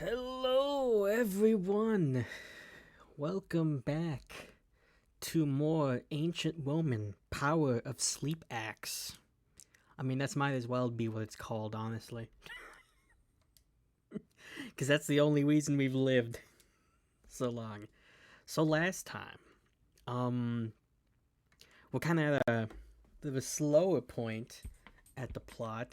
Hello, everyone. Welcome back to more Ancient Roman Power of Sleep Axe. I mean, that's might as well be what it's called, honestly. Because that's the only reason we've lived so long. So last time, we're kind of at a bit of a slower point at the plot.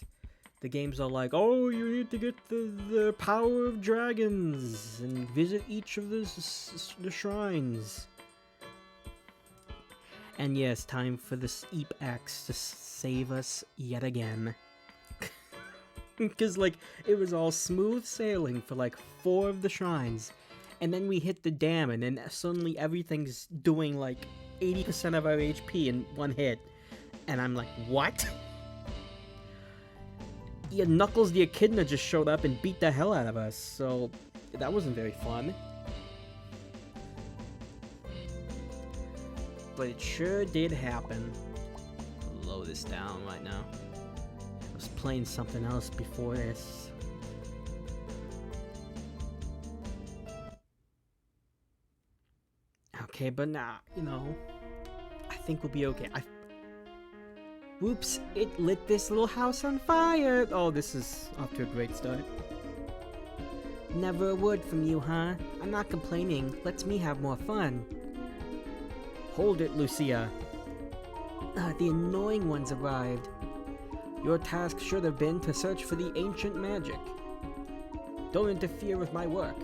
The games are like, oh, you need to get the power of dragons and visit each of the shrines. And yes, time for the Sleep Axe to save us yet again. Because, like, it was all smooth sailing for, like, 4 of the shrines. And then we hit the dam, and then suddenly everything's doing, like, 80% of our HP in one hit. And I'm like, what? Yeah, Knuckles the Echidna just showed up and beat the hell out of us, so that wasn't very fun. But it sure did happen. I'll lower this down right now. I was playing something else before this. Okay, but nah, I think we'll be okay. Whoops, it lit this little house on fire! Oh, this is off to a great start. Never a word from you, huh? I'm not complaining. Lets me have more fun. Hold it, Lucia. The annoying ones arrived. Your task should have been to search for the ancient magic. Don't interfere with my work.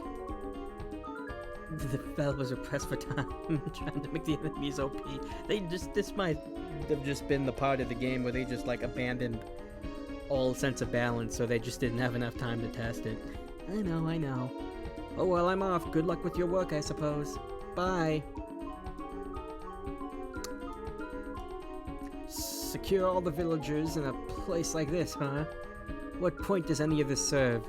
The developers are pressed for time, trying to make the enemies OP. This might have just been the part of the game where they just, like, abandoned all sense of balance, so they just didn't have enough time to test it. I know. Oh well, I'm off. Good luck with your work, I suppose. Bye. Secure all the villagers in a place like this, huh? What point does any of this serve?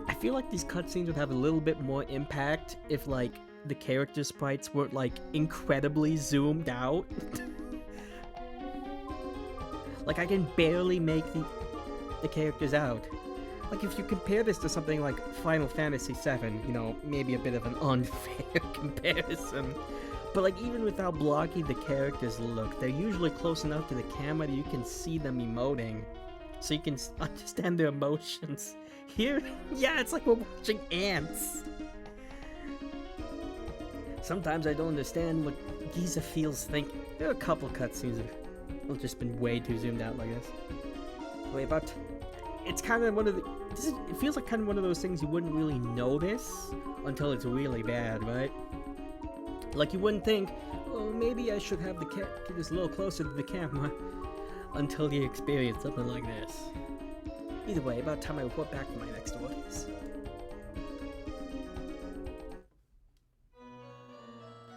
I feel like these cutscenes would have a little bit more impact if, like, the character sprites were, like, incredibly zoomed out. Like, I can barely make the characters out. Like, if you compare this to something like Final Fantasy VII, maybe a bit of an unfair comparison. But, like, even with how blocky the characters look, they're usually close enough to the camera that you can see them emoting. So you can understand their emotions. Here, yeah, it's like we're watching ants. Sometimes I don't understand what Giza feels thinking. There are a couple cutscenes that have just been way too zoomed out like this. Wait, but it's kind of one of the... it feels like kind of one of those things you wouldn't really notice until it's really bad, right? Like, you wouldn't think, oh, maybe I should have the characters a little closer to the camera until you experience something like this. Either way, about time I report back from my next orders.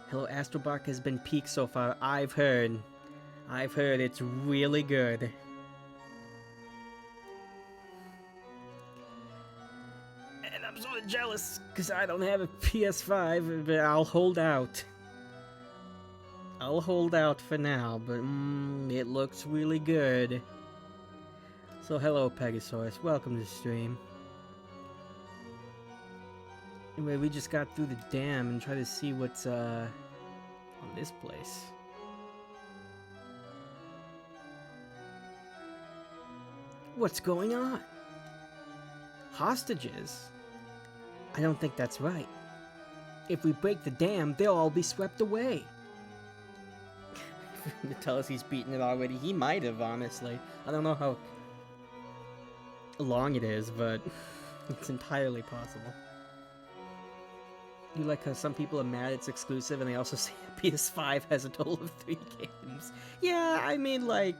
Hello, Astrobark has been peaked so far. I've heard it's really good. And I'm sort of jealous, because I don't have a PS5, but I'll hold out. I'll hold out for now, but it looks really good. So hello, Pegasaurus. Welcome to the stream. Anyway, we just got through the dam and try to see what's on this place. What's going on? Hostages? I don't think that's right. If we break the dam, they'll all be swept away. To tell us he's beaten it already, he might have, honestly. I don't know how long it is, but it's entirely possible. You like how some people are mad it's exclusive and they also say PS5 has a total of 3 games. Yeah, I mean, like...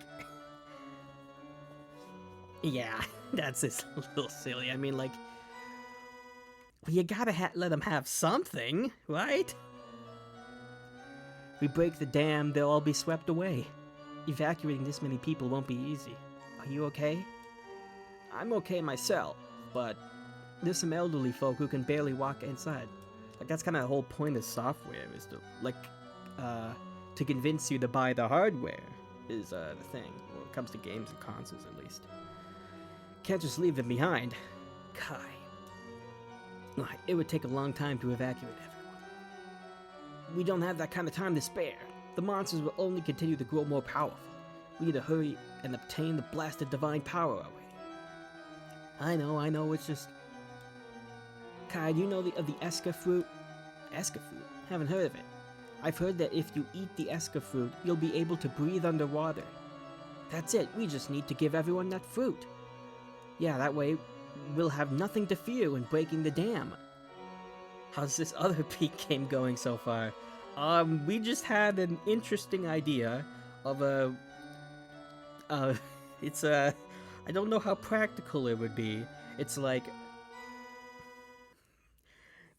yeah, that's just a little silly. I mean, like... you gotta let them have something, right? If we break the dam, they'll all be swept away. Evacuating this many people won't be easy. Are you okay? I'm okay myself, but there's some elderly folk who can barely walk inside. Like, that's kind of the whole point of software, is to, like, to convince you to buy the hardware, is the thing, when it comes to games and consoles, at least. Can't just leave them behind. Kai. It would take a long time to evacuate everyone. We don't have that kind of time to spare. The monsters will only continue to grow more powerful. We need to hurry and obtain the blasted divine power away. I know, it's just... Kai, do you know of the Eska fruit? Eska fruit? Haven't heard of it. I've heard that if you eat the Eska fruit, you'll be able to breathe underwater. That's it, we just need to give everyone that fruit. Yeah, that way we'll have nothing to fear when breaking the dam. How's this other peak game going so far? We just had an interesting idea of I don't know how practical it would be. It's like,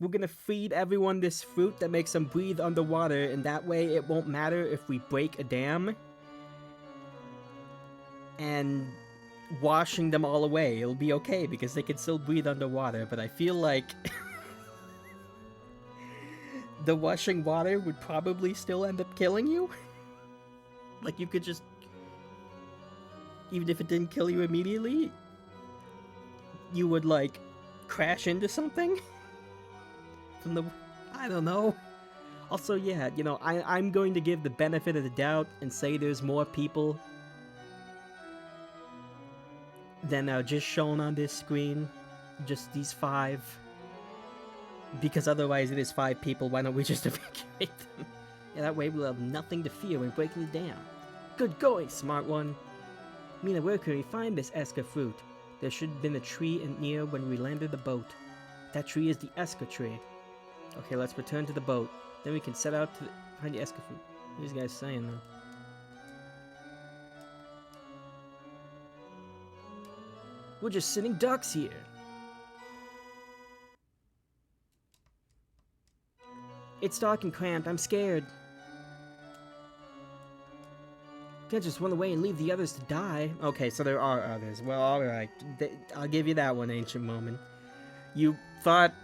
we're gonna feed everyone this fruit that makes them breathe underwater, and that way it won't matter if we break a dam. And washing them all away, it'll be okay because they can still breathe underwater, but I feel like the washing water would probably still end up killing you. Like, you could just, even if it didn't kill you immediately, you would, like, crash into something from the... I don't know. Also, yeah, you know, I'm going to give the benefit of the doubt and say there's more people than are just shown on this screen. Just these 5. Because otherwise it is 5 people, why don't we just evacuate them? Yeah, that way we'll have nothing to fear when breaking the dam. Good going, smart one. Mina, where can we find this Eska fruit? There should have been a tree near when we landed the boat. That tree is the Eska tree. Okay, let's return to the boat. Then we can set out to find the Eska fruit. What are these guys saying, though? We're just sitting ducks here. It's dark and cramped. I'm scared. Can't just run away and leave the others to die. Okay, so there are others. Well, alright. I'll give you that one, Ancient Moment. You thought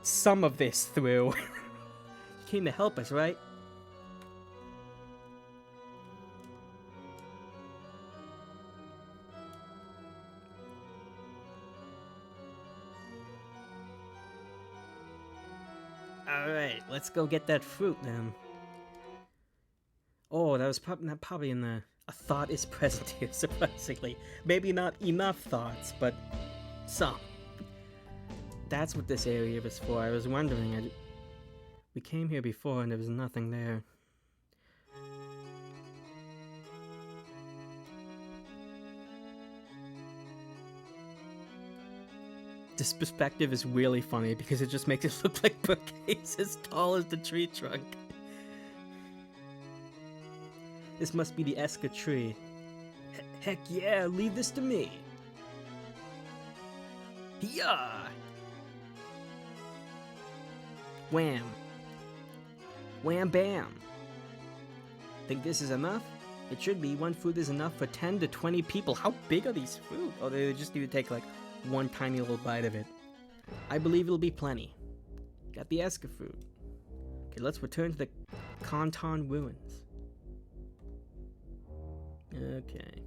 some of this through. You came to help us, right? Alright, let's go get that fruit then. Oh, that was probably in the... A thought is present here, surprisingly. Maybe not enough thoughts, but some. That's what this area was for. I was wondering. We came here before and there was nothing there. This perspective is really funny because it just makes it look like bookcase as tall as the tree trunk. This must be the Eska tree. Heck yeah, leave this to me. Yeah. Wham. Wham bam. Think this is enough? It should be. One fruit is enough for 10 to 20 people. How big are these fruit? Oh, they just need to take like one tiny little bite of it. I believe it'll be plenty. Got the Eska fruit. Okay, let's return to the Kanton ruins. Okay.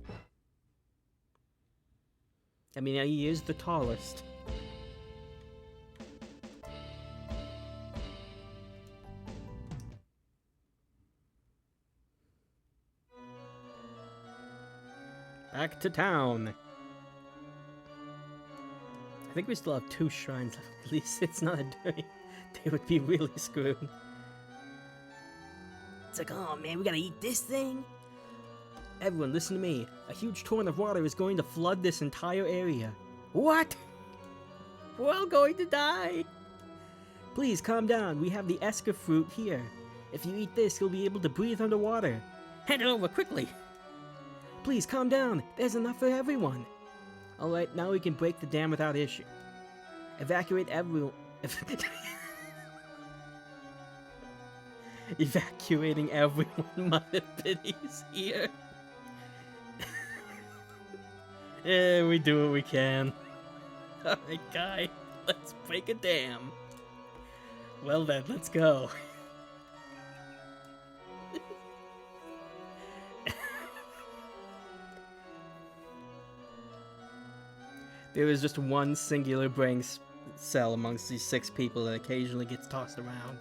I mean, he is the tallest. Back to town. I think we still have 2 shrines left. At least it's not a dirty. They would be really screwed. It's like, oh man, we gotta eat this thing? Everyone, listen to me. A huge torrent of water is going to flood this entire area. What? We're all going to die. Please, calm down. We have the Eska fruit here. If you eat this, you'll be able to breathe underwater. Hand it over quickly. Please, calm down. There's enough for everyone. Alright, now we can break the dam without issue. Evacuate everyone. Evacuating everyone. Mother pities here. Yeah, we do what we can. Alright, guy. Let's break a dam. Well then, let's go. There is just one singular brain cell amongst these 6 people that occasionally gets tossed around.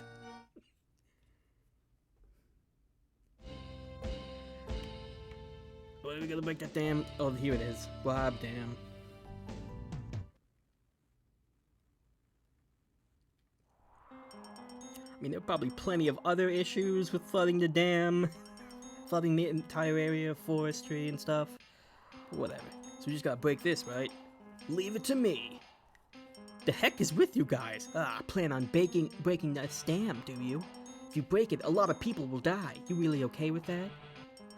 What are we gonna break that dam? Oh, here it is. Blob Dam. I mean, there are probably plenty of other issues with flooding the dam, flooding the entire area of forestry and stuff. Whatever. So we just gotta break this, right? Leave it to me. The heck is with you guys? Plan on breaking this dam, do you? If you break it, a lot of people will die. You really okay with that?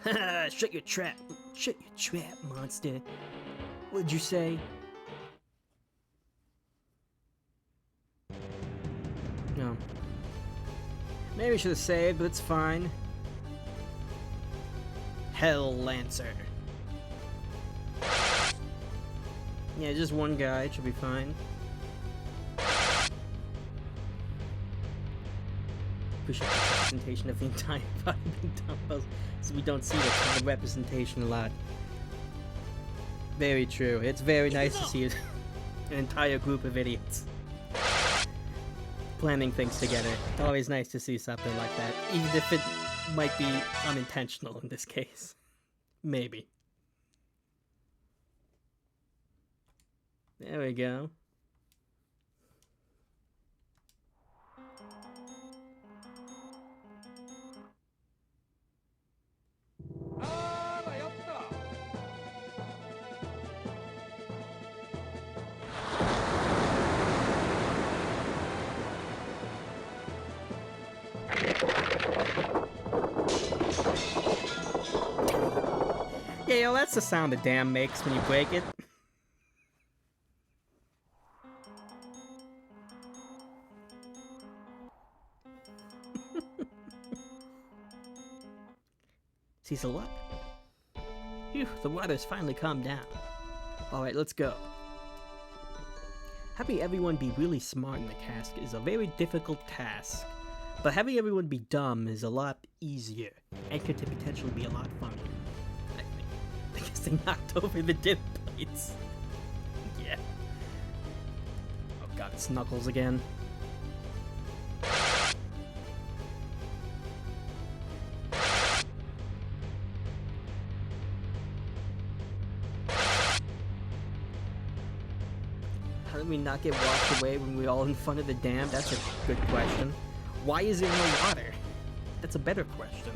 Haha, shut your trap. Shut your trap, monster. What'd you say? No. Maybe we should have saved, but it's fine. Hell Lancer. Yeah, just one guy, it should be fine. Appreciate the representation of the entire body dumbbells, so we don't see that kind of representation a lot. Very true. It's very nice to see an entire group of idiots planning things together. It's always nice to see something like that, even if it might be unintentional in this case. Maybe. There we go. Yeah, yo, that's the sound the dam makes when you break it. See the what? Phew, the water's finally calmed down. Alright, let's go. Having everyone be really smart in the cask is a very difficult task, but having everyone be dumb is a lot easier, and could potentially be a lot funnier. I think. Because they knocked over the dip plates. Yeah. Oh god, it's Knuckles again. How did we not get washed away when we were all in front of the dam? That's a good question. Why is there no water? That's a better question.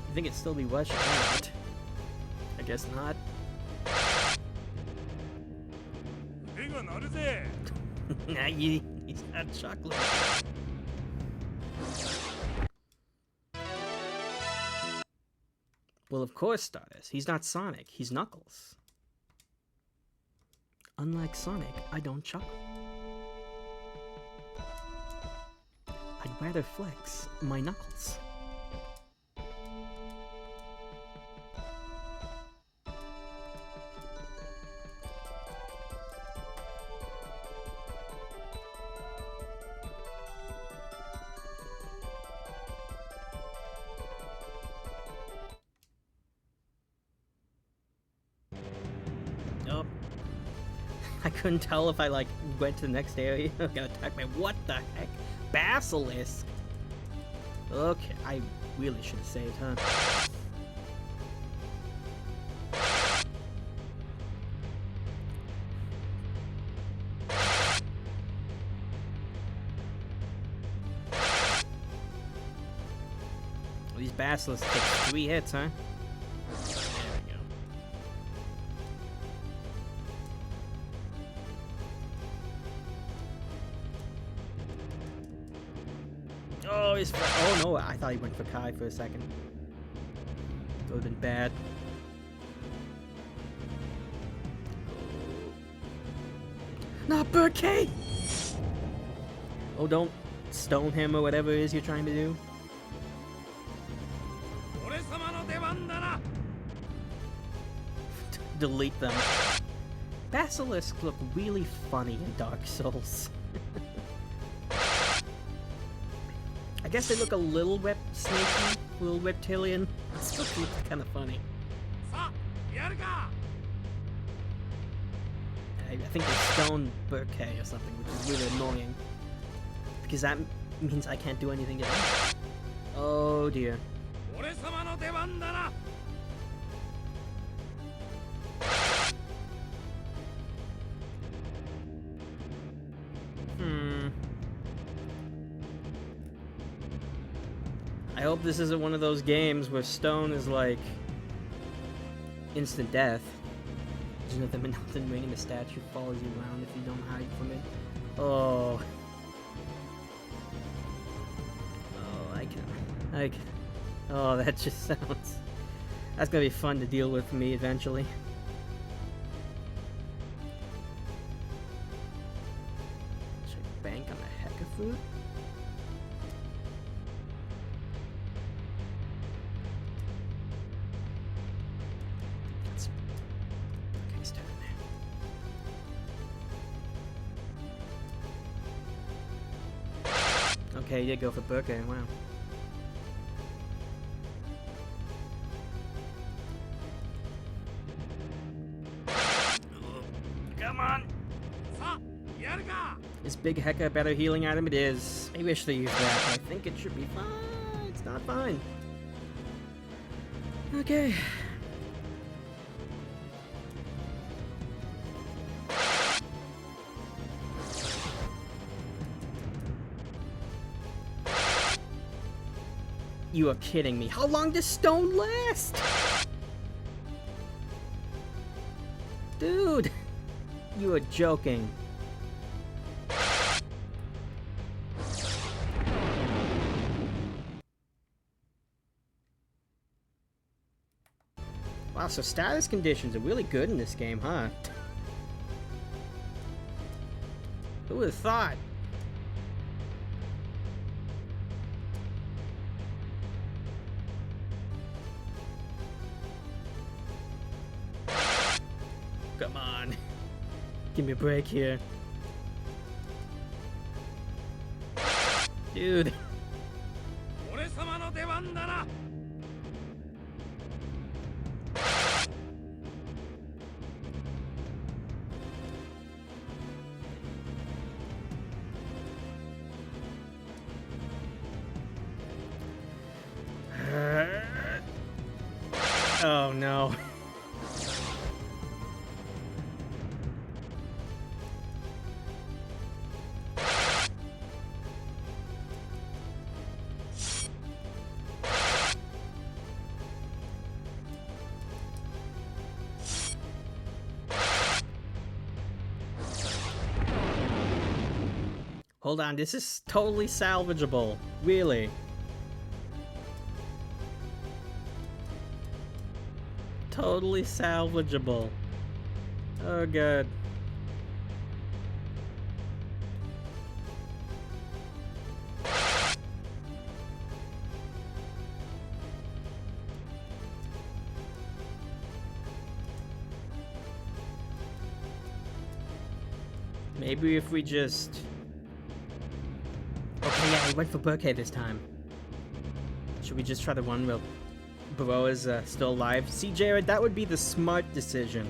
You think it'd still be washing out? I guess not. Nah, he's not chocolate. Well, of course, Stardust. He's not Sonic. He's Knuckles. Unlike Sonic, I don't chuckle. I'd rather flex my knuckles. Oh. I couldn't tell if I, like, went to the next area. I got attacked by what the heck? Basilisk! Okay, I really should have saved, huh? Well, these basilisks take 3 hits, huh? Oh, he's oh no, I thought he went for Kai for a second. That would have been bad. Not Burkay! Oh, don't stone him or whatever it is you're trying to do. Delete them. Basilisks look really funny in Dark Souls. I guess they look a little snaky, a little reptilian. It still looks kind of funny. I think they stone Burkei or something, which is really annoying. Because that means I can't do anything to them. Oh dear. I hope this isn't one of those games where stone is like instant death. You know them in Elden Ring, the statue follows you around if you don't hide from it. Oh. Oh, I can. Oh, that just sounds. That's gonna be fun to deal with me eventually. Should I bank on the Heka fruit? Okay, you did go for Burkei, wow. Come on! Is Big Heka a better healing item? It is. Maybe I should use that, but I think it should be fine. It's not fine. Okay. You are kidding me. How long does stone last? Dude, you are joking. Wow, so status conditions are really good in this game, huh? Who would have thought? Come on. Give me a break here. Dude. Oh no. Hold on, this is totally salvageable. Really. Totally salvageable. Oh god. Maybe if we just... Okay, yeah, we went for Burkei this time. Should we just try the one where Barrow is still alive? See, Jared, that would be the smart decision.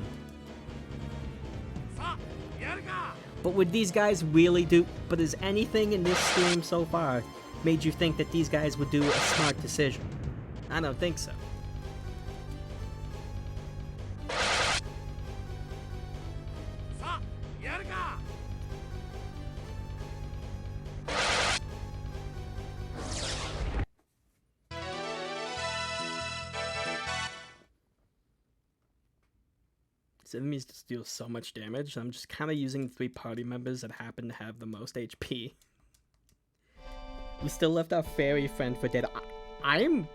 But would these guys really do... But has anything in this stream so far made you think that these guys would do a smart decision? I don't think so. Enemies just deal so much damage. I'm just kind of using the 3 party members that happen to have the most HP. We still left our fairy friend for dead. I'm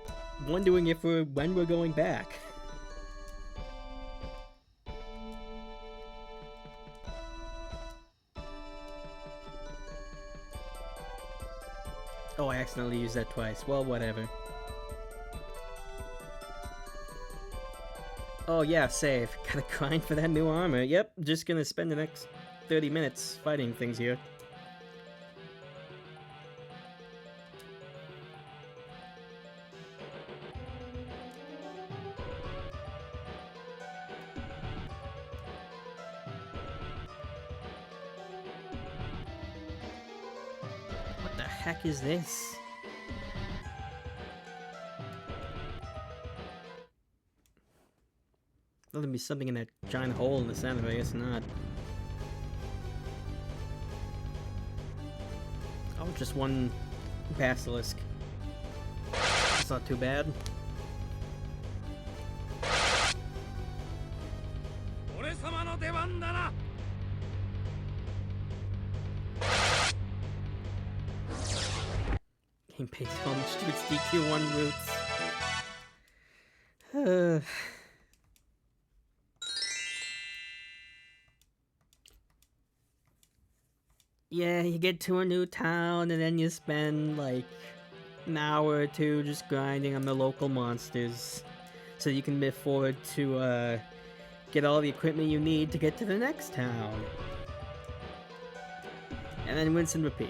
wondering if when we're going back. Oh, I accidentally used that twice. Well, whatever. Oh yeah, save. Gotta grind for that new armor. Yep, just gonna spend the next 30 minutes fighting things here. heck is this? There'll be something in that giant hole in the center, but I guess not. Oh, just one basilisk. That's not too bad. Game pays homage to its DQ1 roots. Yeah, you get to a new town and then you spend like an hour or two just grinding on the local monsters so you can afford to get all the equipment you need to get to the next town. And then rinse and repeat.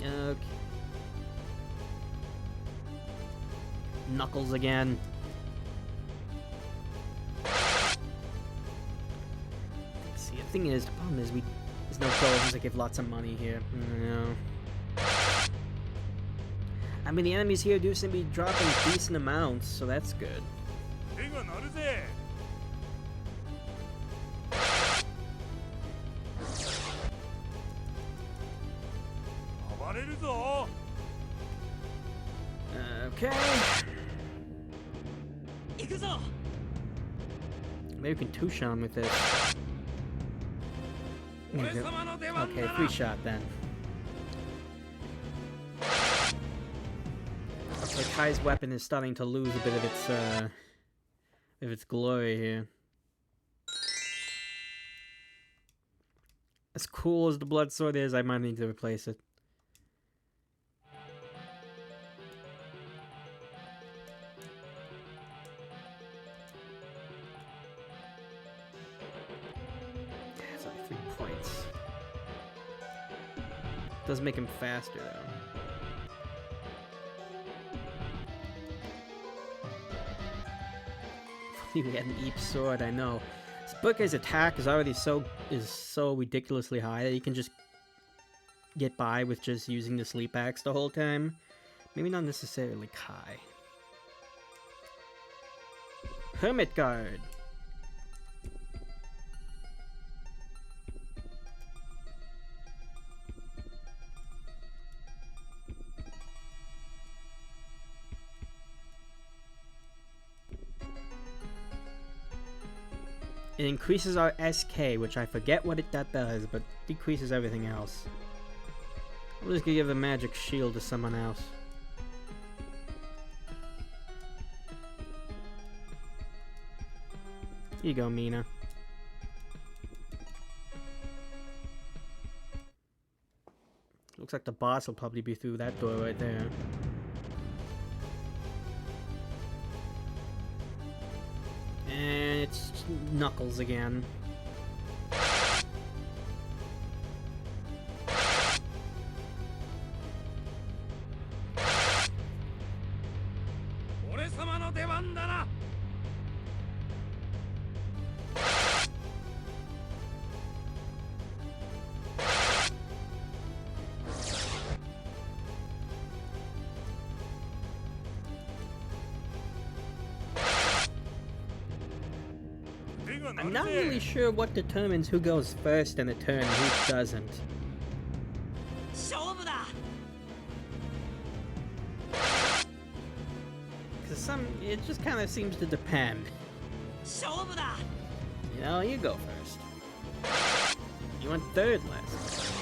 Okay. Knuckles again. See, the thing is, the problem is there's no goals to give lots of money here. No. I mean, the enemies here do seem to be dropping decent amounts, so that's good. Okay. Maybe we can two-shot him with this. Okay, three-shot then. Okay, Kai's weapon is starting to lose a bit of its glory here. As cool as the blood sword is, I might need to replace it. It's only 3 points. Does make him faster though. We had an Eep sword, I know. This Bukkei's attack is already so ridiculously high that you can just get by with just using the sleep axe the whole time. Maybe not necessarily Kai. Hermit Guard. It increases our SK, which I forget what that does, but decreases everything else. I'm just gonna give the magic shield to someone else. Here you go, Mina. Looks like the boss will probably be through that door right there. And it's Knuckles again. I'm not really sure what determines who goes first in a turn and who doesn't. Because it just kind of seems to depend. You know, you go first. You went third last.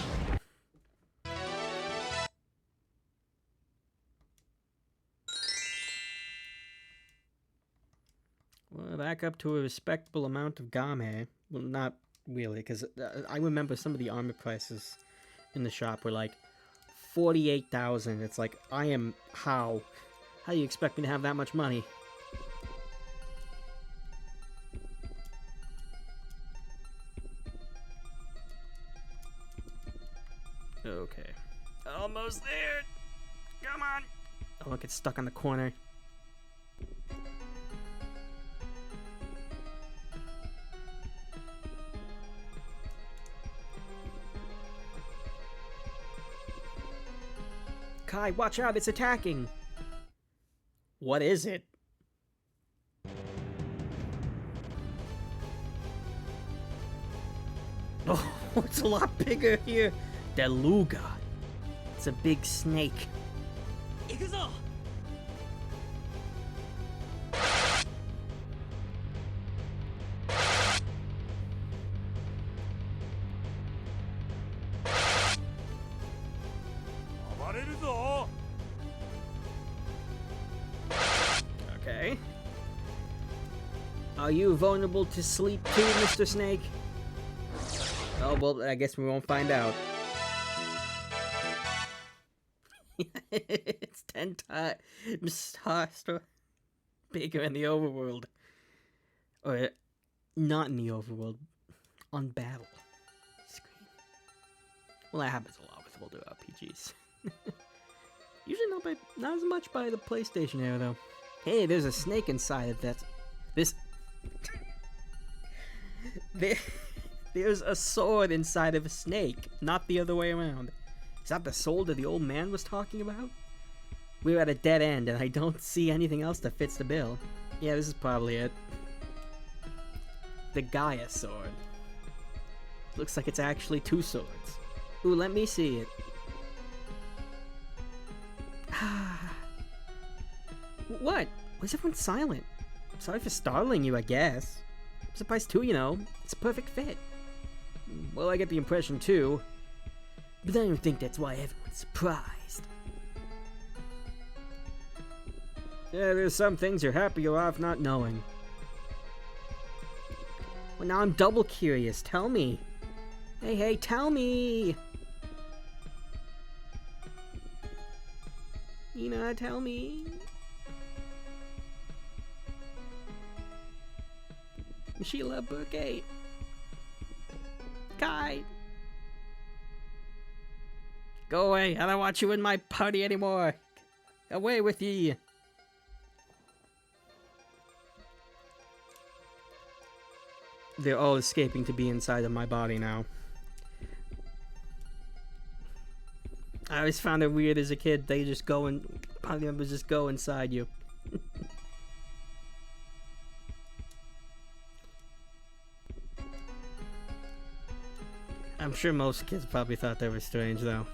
Well, back up to a respectable amount of game. Well, not really, because I remember some of the armor prices in the shop were like 48,000. It's like, I am... How? How do you expect me to have that much money? Okay. Almost there! Come on! I won't get stuck on the corner. Kai, watch out, it's attacking! What is it? Oh, it's a lot bigger here. Deluga. It's a big snake. Ikuzo! Okay. Are you vulnerable to sleep too, Mr. Snake? Oh, well, I guess we won't find out. It's 10 times bigger in the overworld. Or, not in the overworld. On battle screen. Well, that happens a lot with older RPGs. Usually not as much by the PlayStation era, though. Hey, there's a snake inside of that. There's a sword inside of a snake, not the other way around. Is that the sword that the old man was talking about? We're at a dead end, and I don't see anything else that fits the bill. Yeah, this is probably it. The Gaia sword. Looks like it's actually 2 swords. Ooh, let me see it. What? Why is everyone silent? Sorry for startling you, I guess. I'm surprised too, you know. It's a perfect fit. Well, I get the impression too. But I don't think that's why everyone's surprised. Yeah, there's some things you're happier off not knowing. Well, now I'm double curious. Tell me. Hey, tell me! Tell me. Sheila Bouquet. Kai. Go away. I don't want you in my party anymore. Away with ye. They're all escaping to be inside of my body now. I always found it weird as a kid. They just go and party members just go inside you. I'm sure most kids probably thought they were strange, though,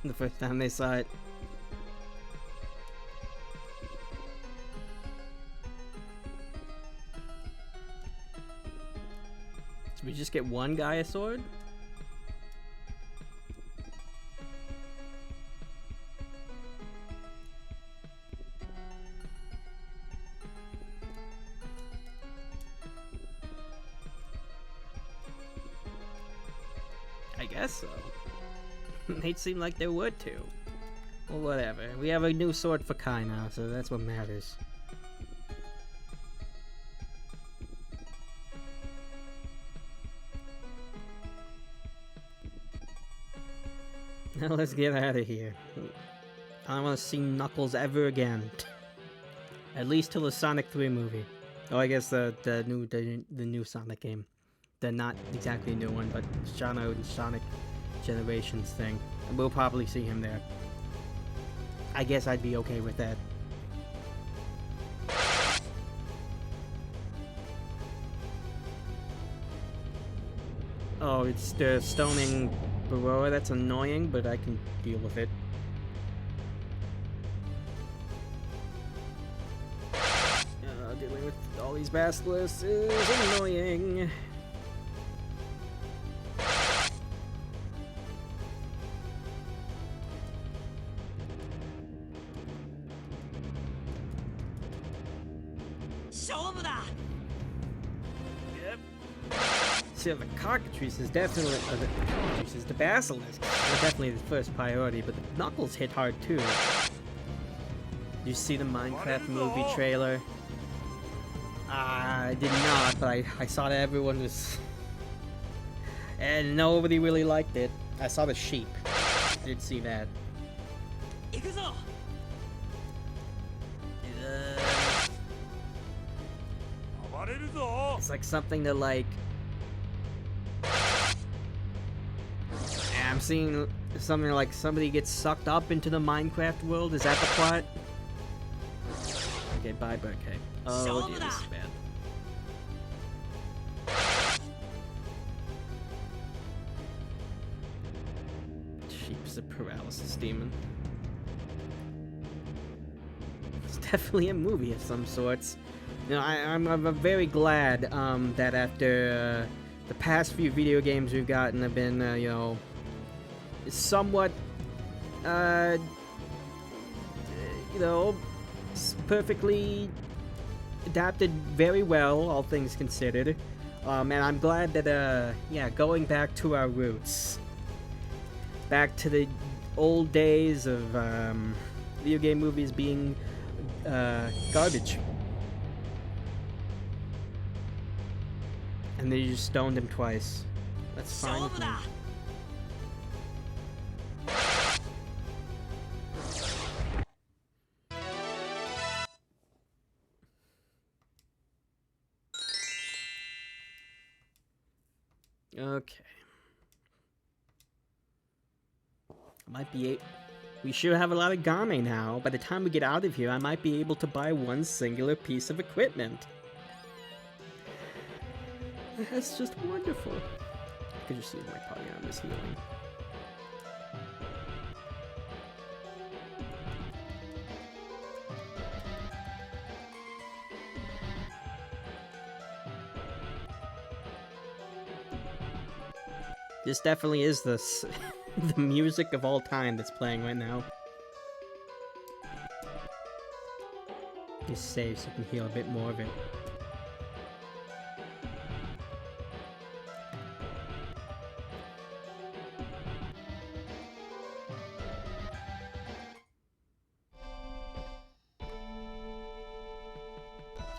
the first time they saw it. Did we just get one Gaia sword? I guess so. They'd seem like they would too. Well, whatever. We have a new sword for Kai now, so that's what matters. Now let's get out of here. I don't want to see Knuckles ever again. At least till the Sonic 3 movie. Oh, I guess the new Sonic game. The not exactly new one, but Shadow and Sonic Generations thing. And we'll probably see him there. I guess I'd be okay with that. Oh, it's the stoning Baroa. That's annoying, but I can deal with it. Dealing with all these basilisks is annoying. The cockatrice is definitely the basilisk are definitely the first priority, but the Knuckles hit hard too. You see the Minecraft movie trailer? I did not, but I saw that everyone was, and nobody really liked it. I saw the sheep. I did see that. It's like something that like... Yeah, I'm seeing something like somebody gets sucked up into the Minecraft world. Is that the plot? Okay, bye, Birdcage. Oh dear, this is bad. Sheep's a paralysis demon. It's definitely a movie of some sorts. You know, I'm very glad that after the past few video games we've gotten have been, you know, somewhat, you know, perfectly adapted very well, all things considered. And I'm glad that, yeah, going back to our roots. Back to the old days of, video game movies being, garbage. And they just stoned him twice. That's fine with me. Okay. Might be we should have a lot of game now. By the time we get out of here, I might be able to buy one singular piece of equipment. That's just wonderful. I could just use my Polygon is healing. This definitely is the music of all time that's playing right now. Just save so I can heal a bit more of it.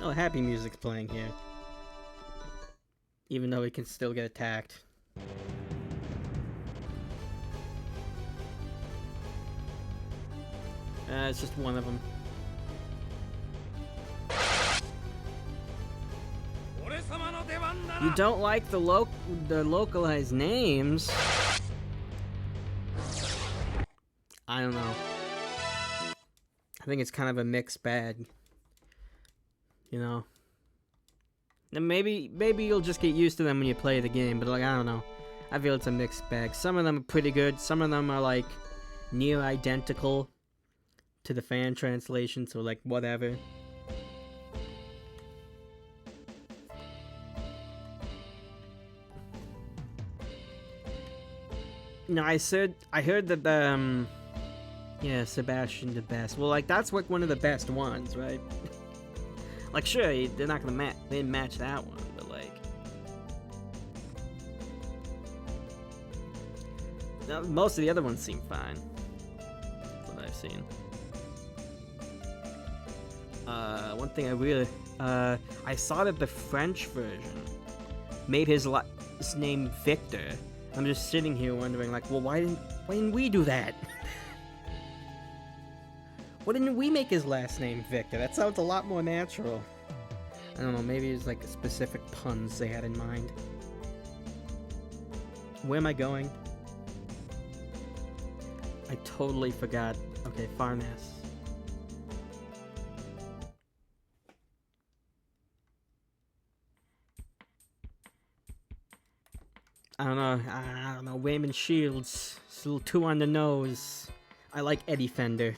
Oh, happy music's playing here. Even though we can still get attacked. It's just one of them. You don't like the localized names? I don't know. I think it's kind of a mixed bag. You know? And maybe you'll just get used to them when you play the game, but like, I don't know. I feel it's a mixed bag. Some of them are pretty good, some of them are like near identical to the fan translation, so like whatever. No, I heard that yeah, Sebastian the best. Well, like that's like one of the best ones, right? Like sure, they're not gonna they didn't match that one, but like most of the other ones seem fine. What I've seen. One thing I really I saw that the French version made his name Victor. I'm just sitting here wondering, like, well, why didn't we do that? Why didn't we make his last name Victor? That sounds a lot more natural. I don't know, maybe it's like specific puns they had in mind. Where am I going? I totally forgot. Okay, Farness. I don't know, Raymond Shields. It's a little too on the nose. I like Eddie Fender.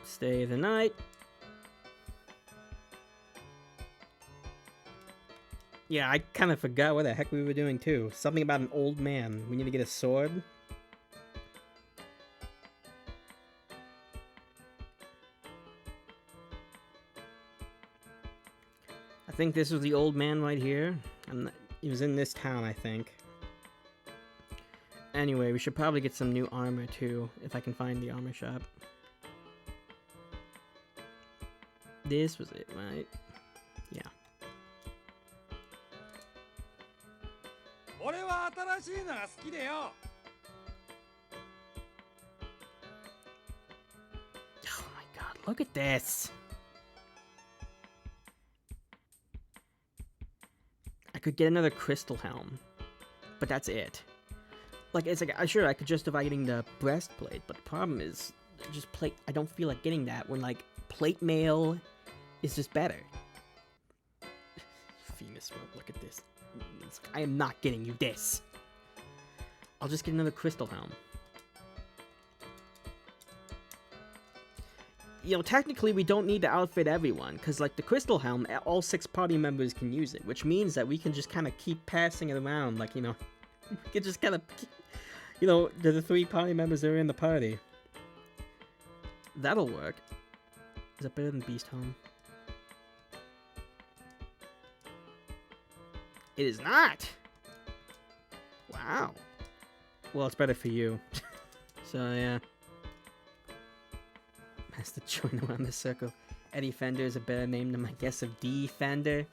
Stay the night. Yeah, I kind of forgot what the heck we were doing too. Something about an old man. We need to get a sword. I think this was the old man right here. He was in this town, I think. Anyway, we should probably get some new armor too, if I can find the armor shop. This was it, right? Yeah. 新しいのが好きでよ。 Oh my god, look at this. I could get another crystal helm, but that's it. Like, it's like, sure, I could justify getting the breastplate, but the problem is, just I don't feel like getting that when, like, plate mail is just better. Venus, look at this. I am not getting you this. I'll just get another crystal helm. You know, technically we don't need to outfit everyone, because, like, the crystal helm, all 6 party members can use it, which means that we can just kind of keep passing it around, like, you know, we can just kind of, you know, the 3 party members that are in the party. That'll work. Is that better than Beast Helm? It is not! Wow. Well, it's better for you. So, yeah. Has to join around the circle. Eddie Fender is a better name than my guess of D Fender.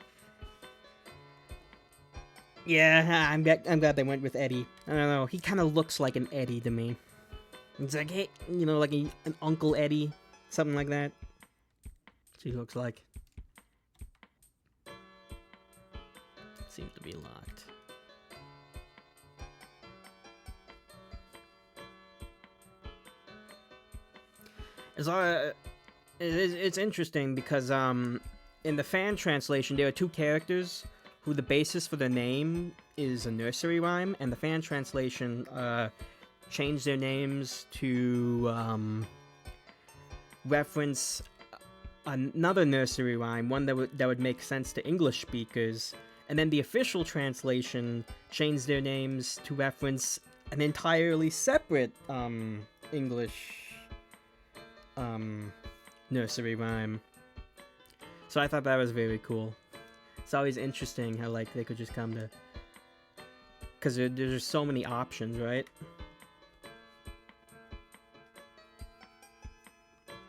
Yeah, I'm glad they went with Eddie. I don't know, he kind of looks like an Eddie to me. It's like, hey, you know, like an Uncle Eddie, something like that. She looks like. Seems to be locked. It's interesting because in the fan translation there are 2 characters who the basis for their name is a nursery rhyme, and the fan translation changed their names to reference another nursery rhyme, one that would make sense to English speakers, and then the official translation changed their names to reference an entirely separate English nursery rhyme. So I thought that was very cool. It's always interesting how, like, they could just come to, because there's so many options, right?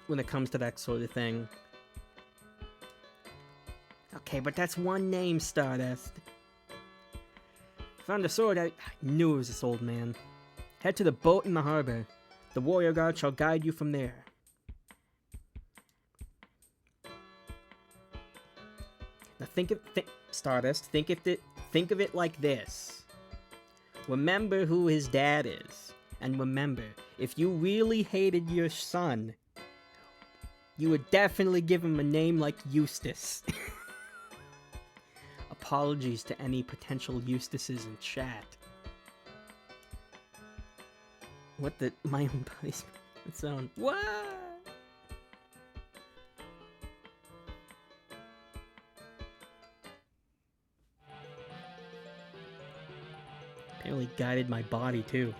When it comes to that sort of thing. Okay, but that's one name, Stardust. Found a sword. I knew it was this old man. Head to the boat in the harbor. The warrior guard shall guide you from there. Now Stardust, think of it like this. Remember who his dad is. And remember, if you really hated your son, you would definitely give him a name like Eustace. Apologies to any potential Eustaces in chat. What the... My own body's its own... What? Apparently guided my body too.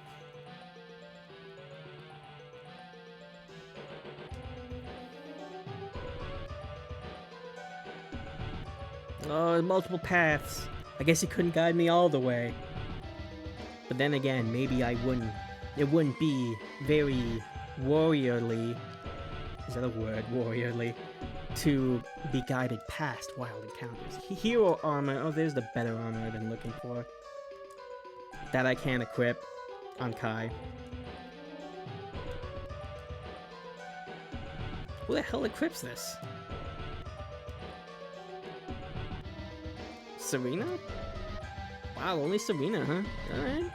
Oh, multiple paths. I guess he couldn't guide me all the way. But then again, maybe I wouldn't. It wouldn't be very warriorly. Is that a word? Warriorly. To be guided past wild encounters. Hero armor. Oh, there's the better armor I've been looking for. That I can equip on Kai. Who the hell equips this? Serena? Wow, only Serena, huh? Alright.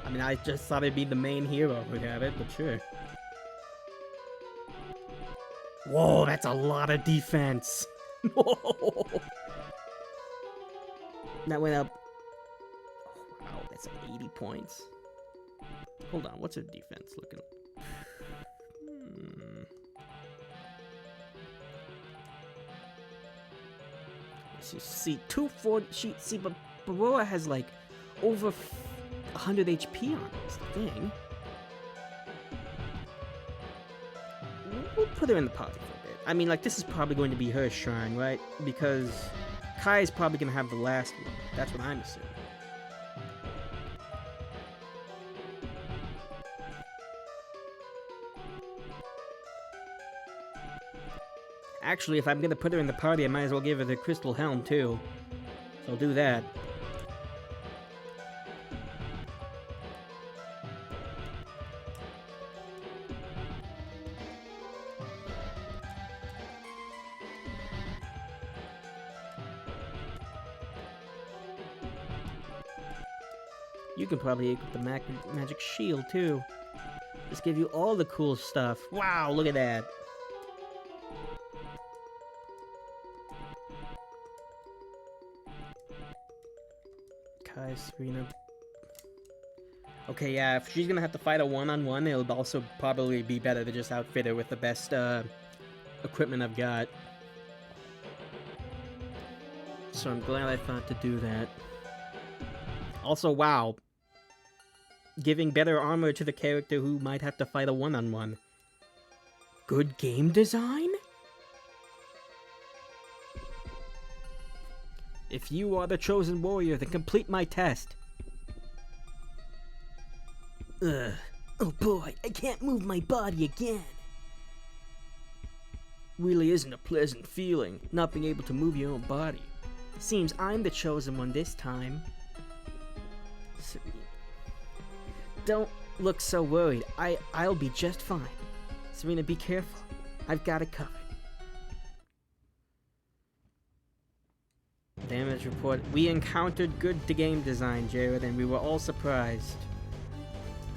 I mean, I just thought it'd be the main hero who'd have it, but sure. Whoa, that's a lot of defense! Whoa! That went up... Oh, wow, that's like 80 points. Hold on, what's her defense looking like? See, 240. But Baroa has like over 100 HP on this thing. We'll put her in the party for a bit. I mean, like, this is probably going to be her shrine, right? Because Kai is probably going to have the last one. That's what I'm assuming. Actually, if I'm gonna put her in the party, I might as well give her the crystal helm, too. So I'll do that. You can probably equip the magic shield too. Just give you all the cool stuff. Wow, look at that. Kai, Serena. Okay, yeah, if she's gonna have to fight a one-on-one, it'll also probably be better to just outfit her with the best equipment I've got. So I'm glad I thought to do that. Also, wow. Giving better armor to the character who might have to fight a one-on-one. Good game design? If you are the chosen warrior, then complete my test. Ugh. Oh boy, I can't move my body again. Really isn't a pleasant feeling, not being able to move your own body. Seems I'm the chosen one this time. Don't look so worried. I'll be just fine. Serena, be careful. I've got it covered. Damage report. We encountered good game design, Jared, and we were all surprised.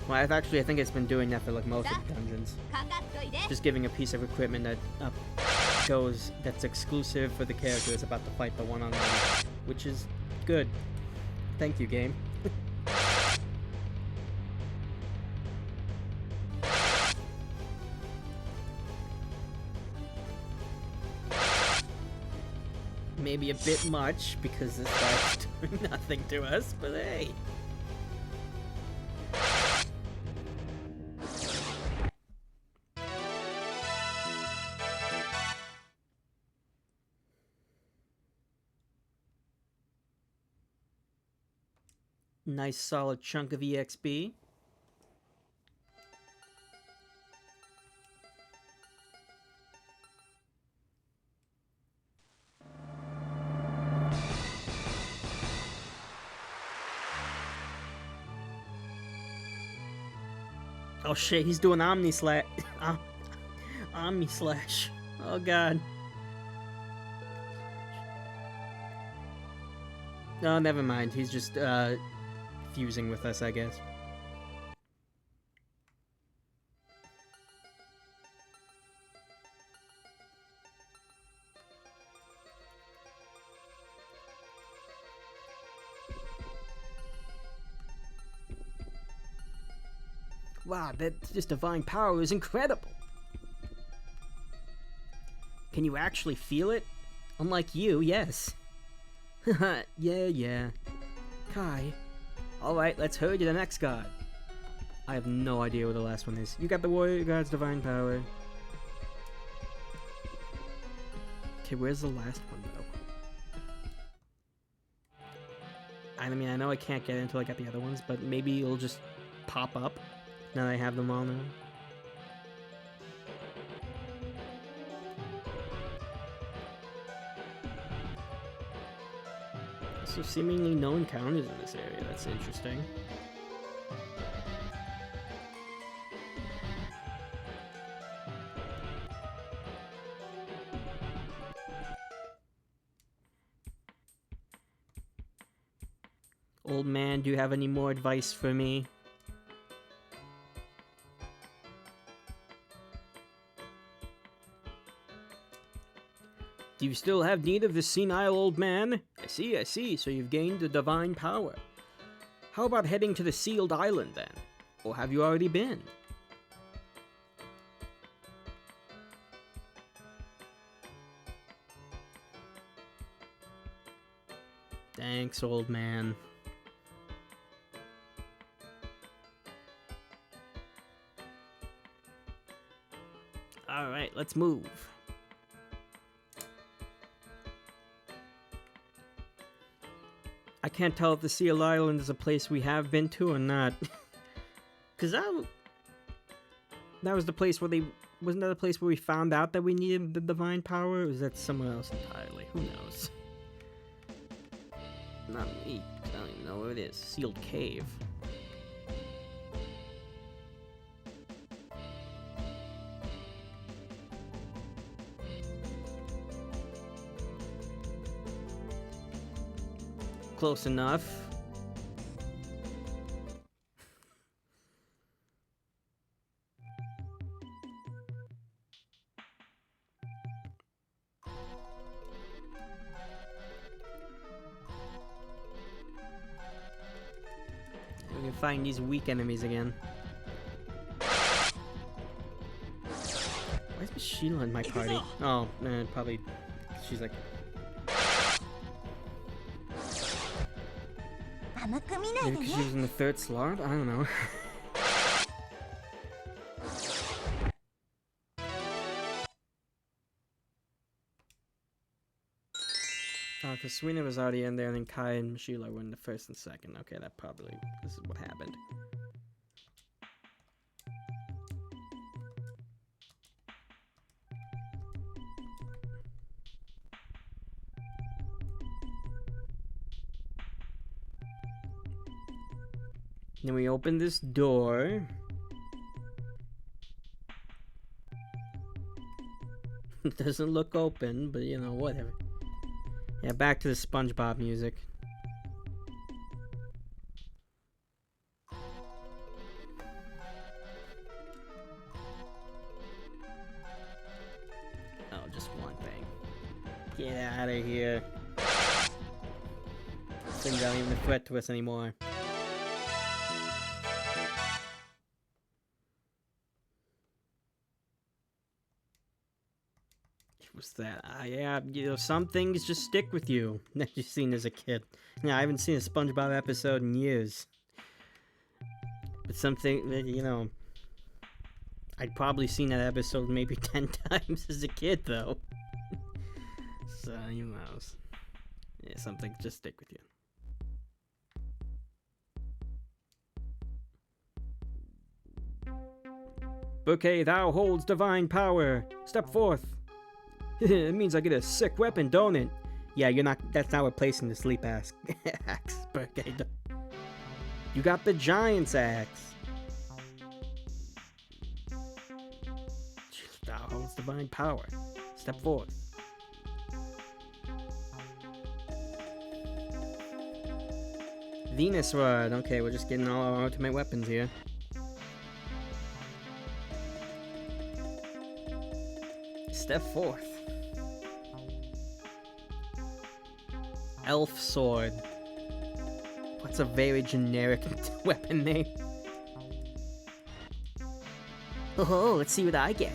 Well, I think it's been doing that for like most of the dungeons. Just giving a piece of equipment that that's exclusive for the character is about to fight the one-on-one, which is good. Thank you, game. Maybe a bit much, because this guy's doing nothing to us, but hey. Nice solid chunk of EXP. Oh shit, he's doing Omni Slash. Omni Slash. Oh god. No, never mind. He's just fusing with us, I guess. Wow, this divine power is incredible. Can you actually feel it? Unlike you, yes. Haha, yeah. Kai. Alright, let's hurry to the next god. I have no idea what the last one is. You got the warrior god's divine power. Okay, where's the last one, though? I mean, I know I can't get it until I get the other ones, but maybe it'll just pop up now that I have them all now. So seemingly no encounters in this area. That's interesting. Old man, do you have any more advice for me? Do you still have need of this senile old man? I see, so you've gained the divine power. How about heading to the sealed island then? Or have you already been? Thanks, old man. Alright, let's move. I can't tell if the Sealed Island is a place we have been to or not. Cause that was the place where wasn't that the place where we found out that we needed the divine power, or is that somewhere else entirely? Who knows? Not me, I don't even know where it is. Sealed Cave. Close enough. You're fighting these weak enemies again. Why is Miss Sheila in my party? Oh, man, probably she's like... Maybe because she was in the third slot? I don't know. Oh, because Suina was already in there, and then Kai and Sheila were in the first and second. Okay, that probably... This is what happened. Then we open this door. It doesn't look open, but you know, whatever. Yeah, back to the SpongeBob music. Oh, just one thing. Get out of here. Things aren't even a threat to us anymore. What's that? Yeah, you know, some things just stick with you that you've seen as a kid. Yeah, I haven't seen a SpongeBob episode in years. But something that, you know, I'd probably seen that episode maybe 10 times as a kid, though. So, who knows? Yeah, something just stick with you. Bouquet, thou holds divine power. Step forth. It means I get a sick weapon, don't it? Yeah, you're not. That's not replacing the sleep axe. Bouquet. You got the giant's axe. Thou holds divine power. Step forth. Venus Rod. Okay, we're just getting all our ultimate weapons here. Step forth. Elf Sword. What's a very generic weapon name? Oh, let's see what I get.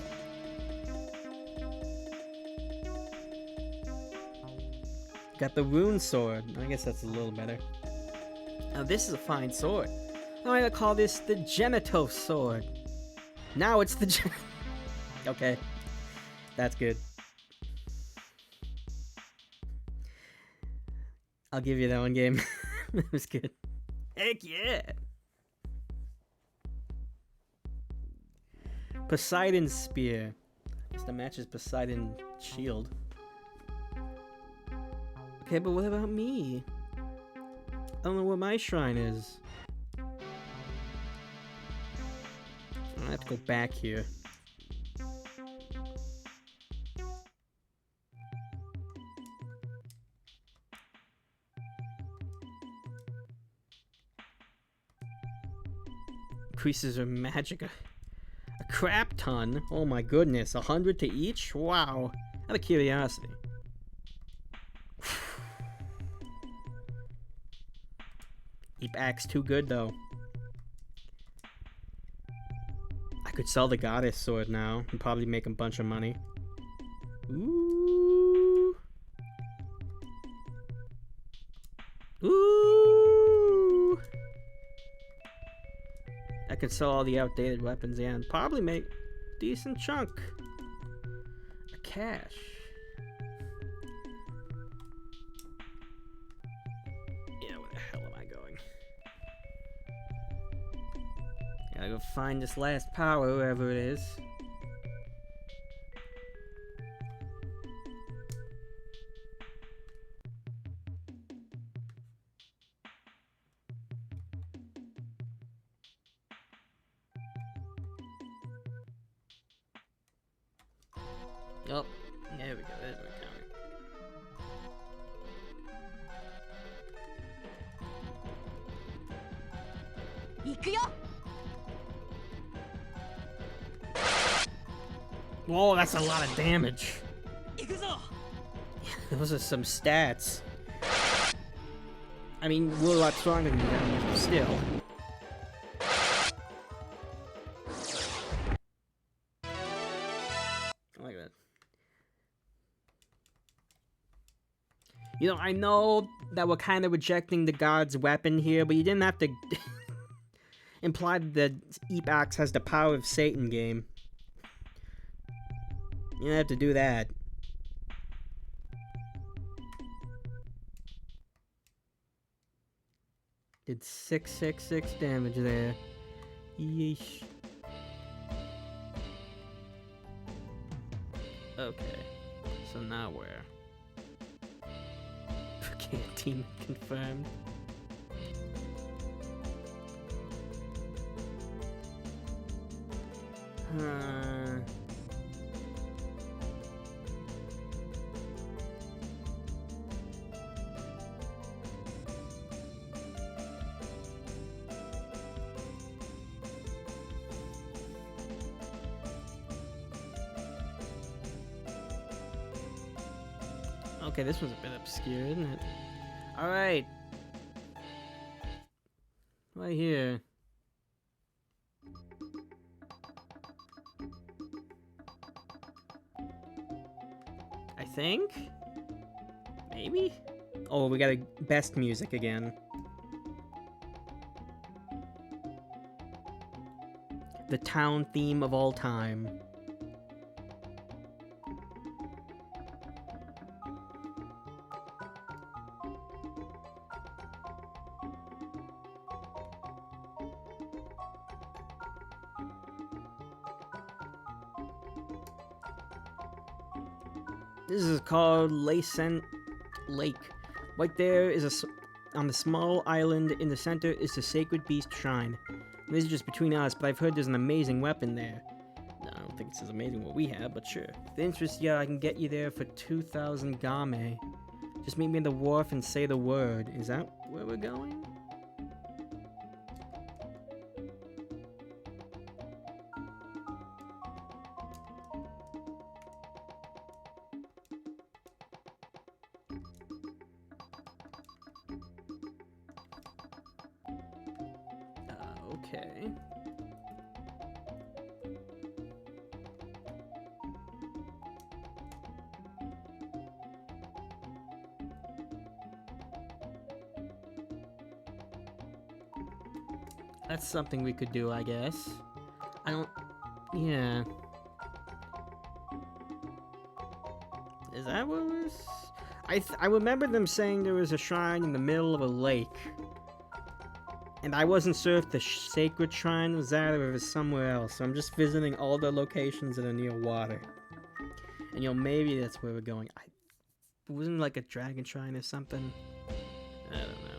Got the Rune Sword. I guess that's a little better. Now this is a fine sword. I'm gonna call this the Genitos Sword. Now it's the Okay. That's good. I'll give you that one game. That was good. Heck yeah! Poseidon Spear. Guess the match is Poseidon Shield. Okay, but what about me? I don't know where my shrine is. I have to go back here. Increases her magic a crap ton. Oh my goodness, 100 to each? Wow. Out of curiosity. Keep axe too good though. I could sell the goddess sword now and probably make a bunch of money. Ooh. Ooh. I could sell all the outdated weapons, yeah, and probably make a decent chunk of cash. Yeah, where the hell am I going? Gotta go find this last power, wherever it is. Oh, there we go. There's my counter. Whoa, that's a lot of damage. Those are some stats. I mean, we're a lot stronger than them, but still. You know, I know that we're kind of rejecting the god's weapon here, but you didn't have to imply that the Eep Axe has the power of Satan game. You don't have to do that. Did 666 damage there. Yeesh. Okay. So now where? Okay, team confirmed. Okay, this one's a bit obscure, isn't it? Alright. Right here. I think? Maybe? Oh, we got a best music again. The town theme of all time. This is called Lacent Lake. Right there is on the small island in the center is the Sacred Beast Shrine. This is just between us, but I've heard there's an amazing weapon there. No, I don't think it's as amazing what we have, but sure. The interest, yeah, I can get you there for 2,000 game. Just meet me at the wharf and say the word. Is that where we're going? Okay. That's something we could do, I guess. I don't... Yeah. Is that what it was? I remember them saying there was a shrine in the middle of a lake. And I wasn't sure if the sacred shrine was that or if it was somewhere else. So I'm just visiting all the locations that are near water. And you know, maybe that's where we're going. Wasn't it like a dragon shrine or something? I don't know.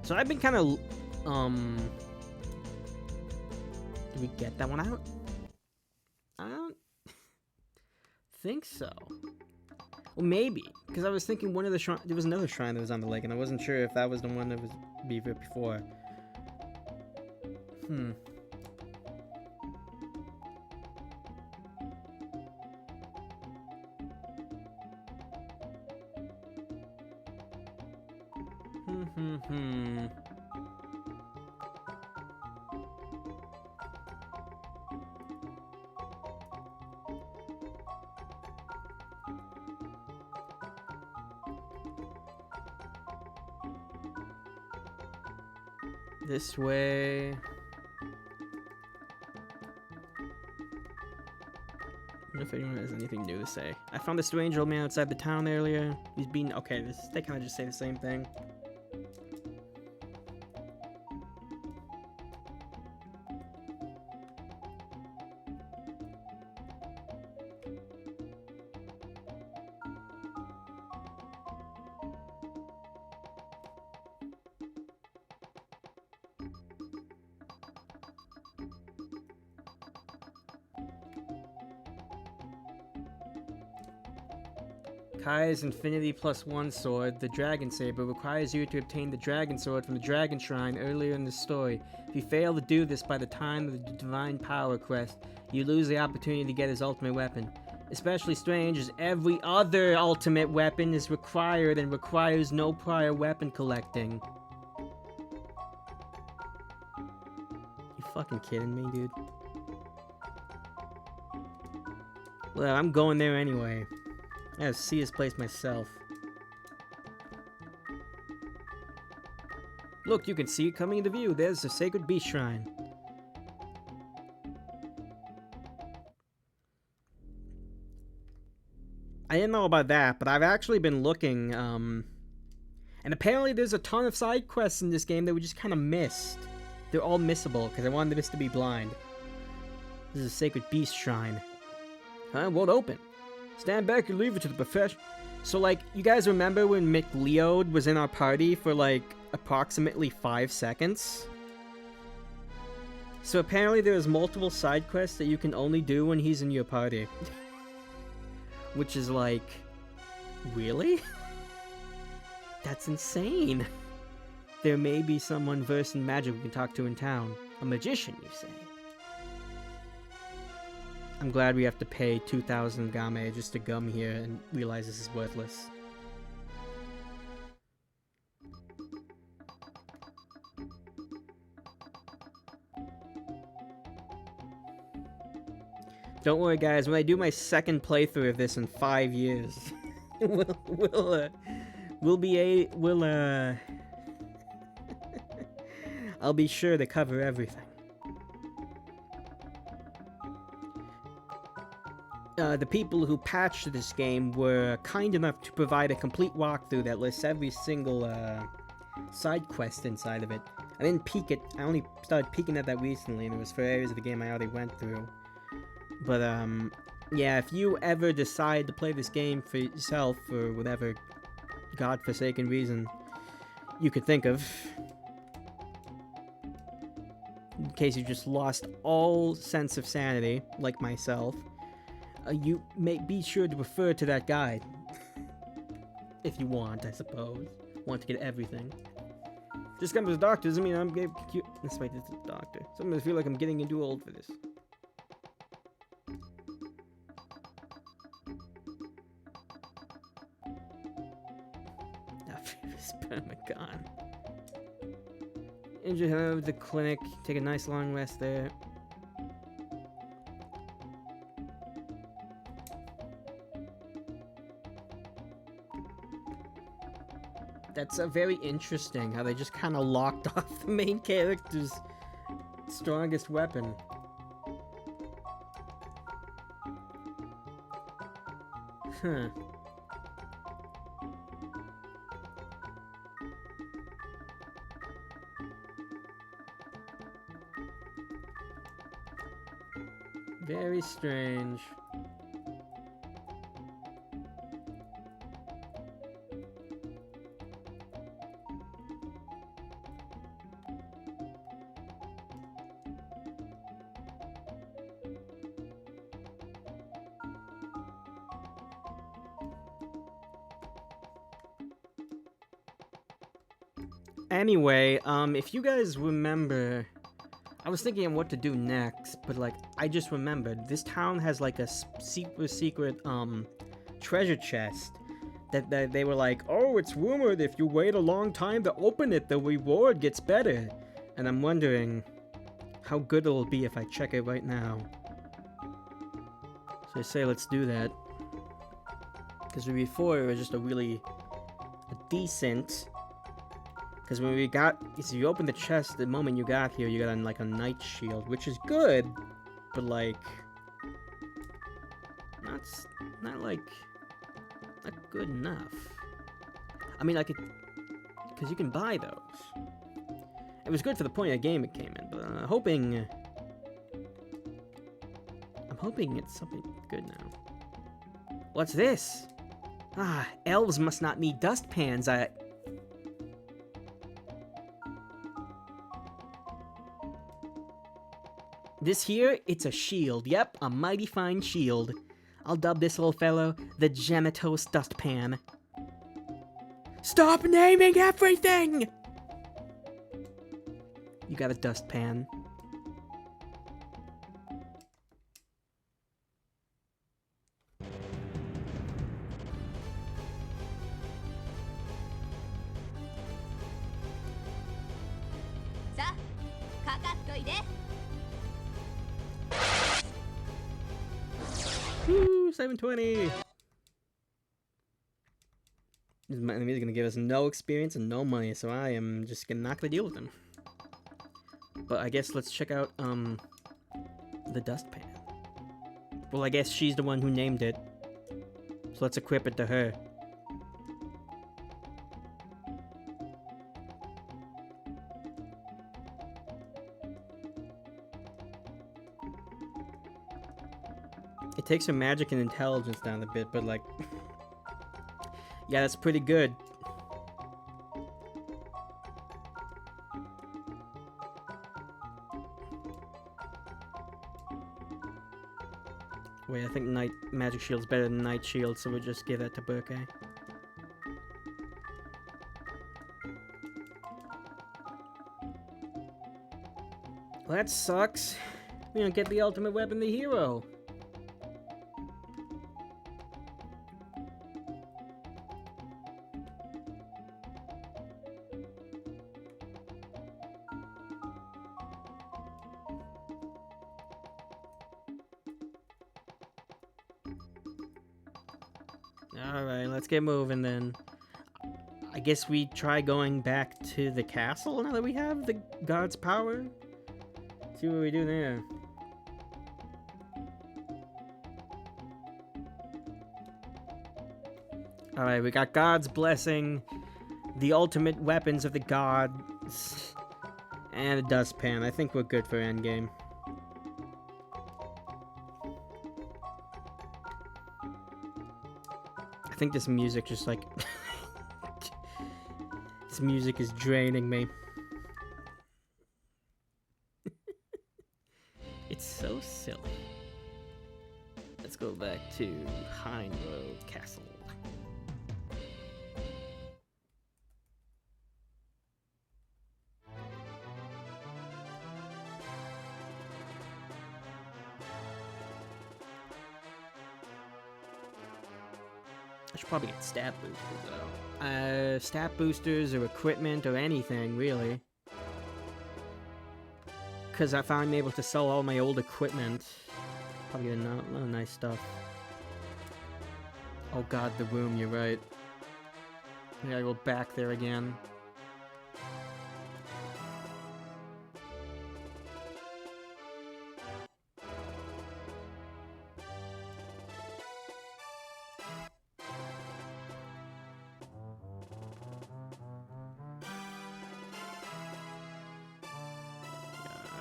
So I've been kind of, did we get that one? I don't think so. Well, maybe, because I was thinking one of the there was another shrine that was on the lake, and I wasn't sure if that was the one that was before. This way. I wonder if anyone has anything new to say. I found a strange old man outside the town earlier. He's being okay. They kind of just say the same thing. Kai's Infinity +1 sword, the Dragon Saber, requires you to obtain the Dragon Sword from the Dragon Shrine earlier in the story. If you fail to do this by the time of the Divine Power quest, you lose the opportunity to get his ultimate weapon. Especially strange as every other ultimate weapon is required and requires no prior weapon collecting. You fucking kidding me, dude? Well, I'm going there anyway. I gotta see this place myself. Look, you can see it coming into view. There's the Sacred Beast Shrine. I didn't know about that, but I've actually been looking, and apparently there's a ton of side quests in this game that we just kind of missed. They're all missable, because I wanted this to be blind. This is a Sacred Beast Shrine. Huh? Won't open. Stand back and leave it to the profession. So, like, you guys remember when McLeod was in our party for, like, approximately 5 seconds? So apparently there's multiple side quests that you can only do when he's in your party. Which is like, really? That's insane. There may be someone versed in magic we can talk to in town. A magician, you say? I'm glad we have to pay 2,000 game just to come here and realize this is worthless. Don't worry, guys. When I do my second playthrough of this in 5 years, I'll be sure to cover everything. The people who patched this game were kind enough to provide a complete walkthrough that lists every single side quest inside of it. I didn't peek it. I only started peeking at that recently, and it was for areas of the game I already went through. But, yeah, if you ever decide to play this game for yourself for whatever godforsaken reason you could think of, in case you just lost all sense of sanity, like myself, you may be sure to refer to that guide. If you want, I suppose. Want to get everything. Just come to the doctor doesn't mean I'm getting cute. This way, this is the doctor. Sometimes I feel like I'm getting too old for this. Spermicon. Injured her at the clinic. Take a nice long rest there. That's very interesting how they just kind of locked off the main character's strongest weapon. Huh. Very strange. Anyway, if you guys remember, I was thinking of what to do next, but like, I just remembered, this town has like a secret, treasure chest that they were like, oh, it's rumored if you wait a long time to open it, the reward gets better. And I'm wondering how good it'll be if I check it right now. So I say let's do that. Because before it was just a decent... Because when we got, so you open the chest the moment you got here, you got like a knight shield, which is good, but like, not good enough. I mean, like, because you can buy those. It was good for the point of the game it came in, but I'm hoping it's something good now. What's this? Ah, elves must not need dustpans. This here, it's a shield. Yep, a mighty fine shield. I'll dub this little fellow the Gemitos Dustpan. Stop naming everything! You got a dustpan. 720. This enemy is gonna give us no experience and no money, so I am just not gonna deal with him. But I guess let's check out the dustpan. Well, I guess she's the one who named it, so let's equip it to her. It takes her magic and intelligence down a bit, but like, yeah, that's pretty good. Wait, I think Night Magic Shield's better than Night Shield, so we'll just give that to Burke. Well, that sucks. We don't get the ultimate weapon, the hero. Alright, let's get moving then. I guess we try going back to the castle now that we have the god's power. See what we do there. Alright, we got God's blessing, the ultimate weapons of the gods, and a dustpan. I think we're good for endgame. I think this music just like... this music is draining me. It's so silly. Let's go back to Hyrule Castle. I should probably get stat boosters though. Stat boosters or equipment or anything, really. Because I found I'm able to sell all my old equipment. Probably get a lot of nice stuff. Oh god, the room, you're right. I gotta go back there again.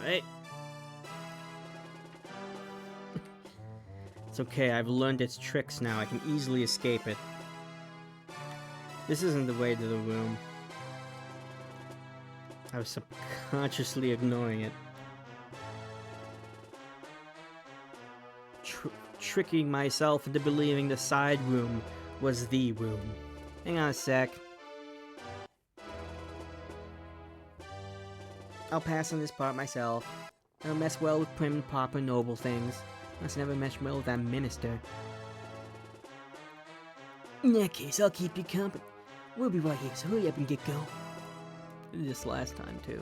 Alright. It's okay, I've learned its tricks now. I can easily escape it. This isn't the way to the room. I was subconsciously ignoring it. Tricking myself into believing the side room was the room. Hang on a sec. I'll pass on this part myself. I don't mess well with prim, proper, noble things. Must never mesh well with that minister. In that case, I'll keep you company. We'll be right here, so hurry up and get going. I did this last time, too.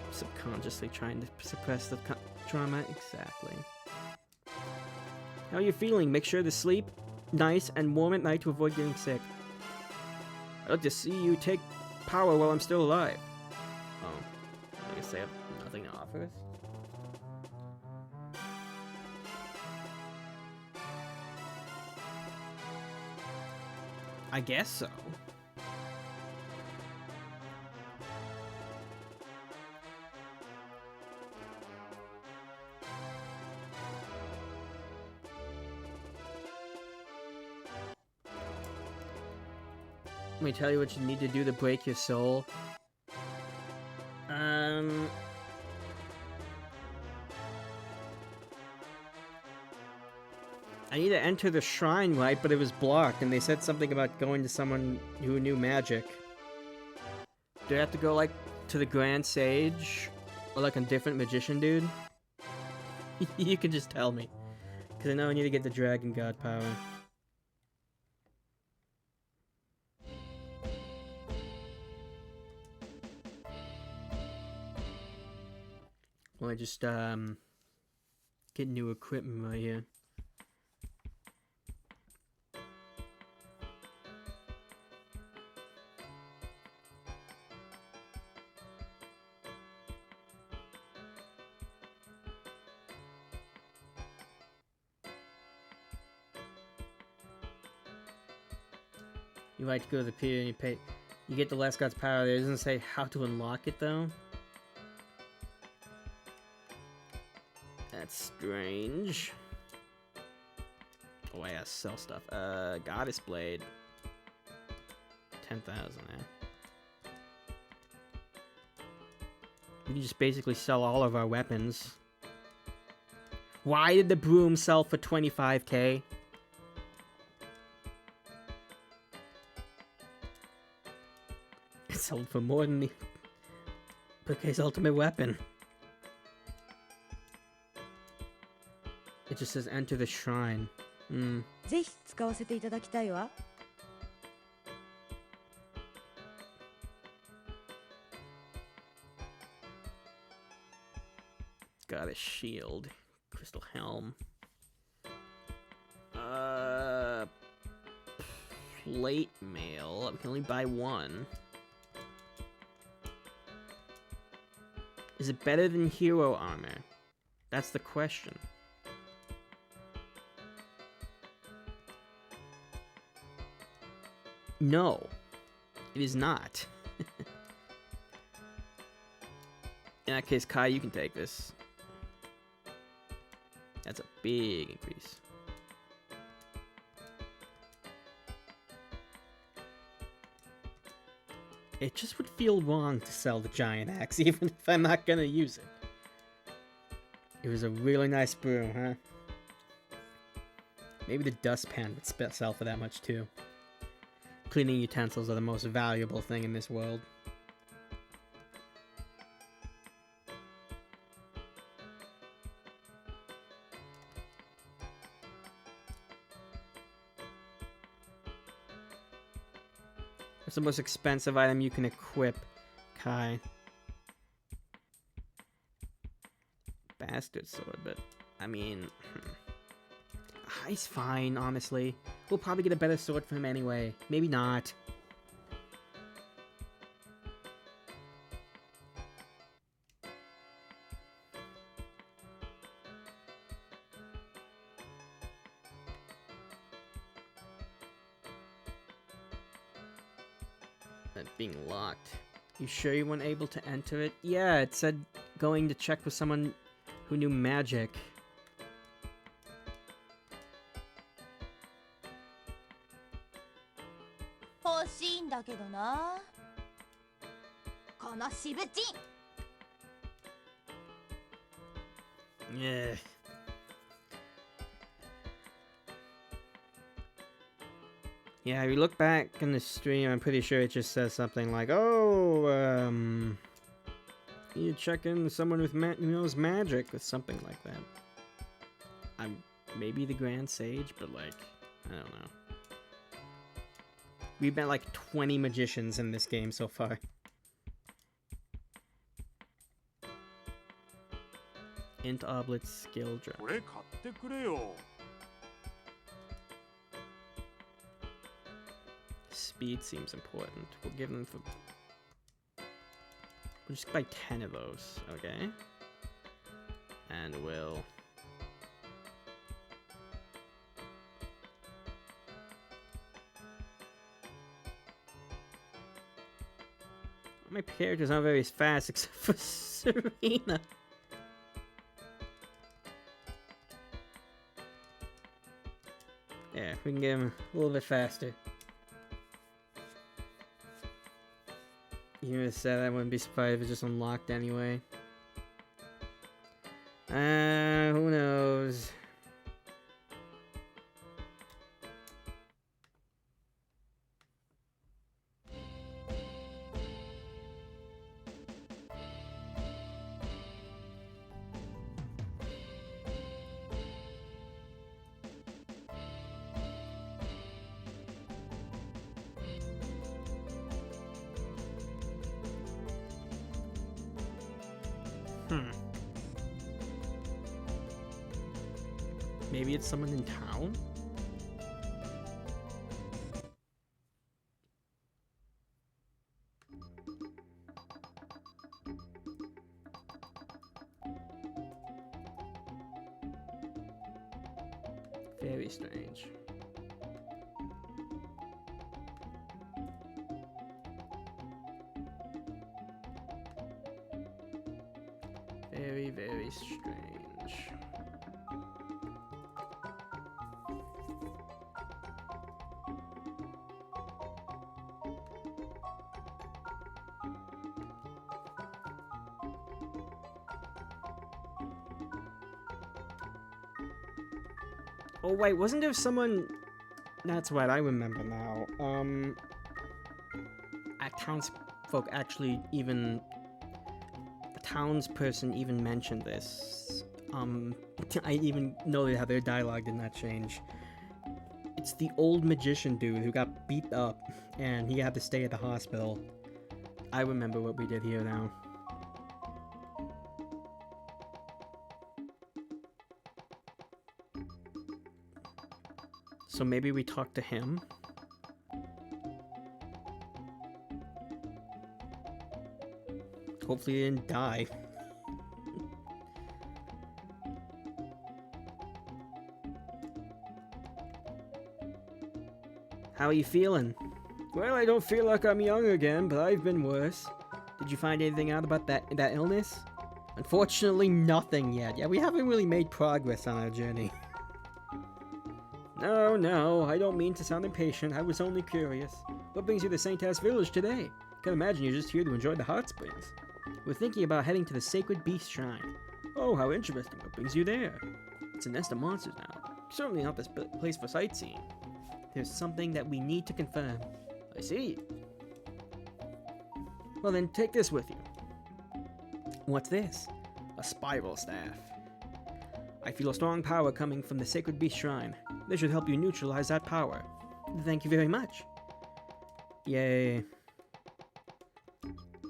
Subconsciously trying to suppress the trauma. Exactly. How are you feeling? Make sure to sleep nice and warm at night to avoid getting sick. I'd like to see you take power while I'm still alive. Oh. I guess I have nothing to offer us. I guess so. Let me tell you what you need to do to break your soul. I need to enter the shrine right, but it was blocked, and they said something about going to someone who knew magic. Do I have to go, like, to the Grand Sage? Or, like, a different magician dude? You can just tell me. Because I know I need to get the Dragon God power. Well, I just, get Get new equipment right here. You like to go to the pier and you pay. You get the Last God's power there. It doesn't say how to unlock it though. That's strange. Oh, I gotta sell stuff. Goddess Blade. 10,000, yeah. We can just basically sell all of our weapons. Why did the broom sell for 25k? It sold for more than the Poke's ultimate weapon. It just says enter the shrine. ぜひ使わせていただきたいわ。Got a shield. Crystal helm. Plate mail. We can only buy one. Is it better than hero armor? That's the question. No, it is not. In that case, Kai, you can take this. That's a big increase. It just would feel wrong to sell the giant axe, even if I'm not gonna use it. It was a really nice broom, huh? Maybe the dustpan would sell for that much too. Cleaning utensils are the most valuable thing in this world. What's the most expensive item you can equip, Kai? Bastard sword, but I mean, he's fine, honestly. We'll probably get a better sword from him anyway. Maybe not. That being locked. You sure you weren't able to enter it? Yeah, it said going to check with someone who knew magic. Yeah. Yeah, if you look back in the stream, I'm pretty sure it just says something like, oh, you check in with someone with who knows magic, or something like that. I'm maybe the Grand Sage, but like, I don't know. We've met like 20 magicians in this game so far. Int Oblit skill drop. Speed seems important. We'll give them for... We'll just buy 10 of those, okay? And we'll... My character's not very fast except for Serena. Yeah, we can get him a little bit faster. You said I wouldn't be surprised if it's just unlocked anyway. Who knows? Maybe it's someone in town? Very strange. Very, very strange. Oh wait, wasn't there someone... That's right, I remember now. A townsfolk actually even... A townsperson even mentioned this. I even noted how their dialogue did not change. It's the old magician dude who got beat up, and he had to stay at the hospital. I remember what we did here now. So maybe we talk to him? Hopefully he didn't die. How are you feeling? Well, I don't feel like I'm young again, but I've been worse. Did you find anything out about that illness? Unfortunately, nothing yet. Yeah, we haven't really made progress on our journey. No, I don't mean to sound impatient. I was only curious. What brings you to St. Ass Village today? Can't imagine you're just here to enjoy the hot springs. We're thinking about heading to the Sacred Beast Shrine. Oh, how interesting. What brings you there? It's a nest of monsters now. Certainly not this place for sightseeing. There's something that we need to confirm. I see. Well then, take this with you. What's this? A spiral staff. I feel a strong power coming from the Sacred Beast Shrine. This should help you neutralize that power. Thank you very much. Yay.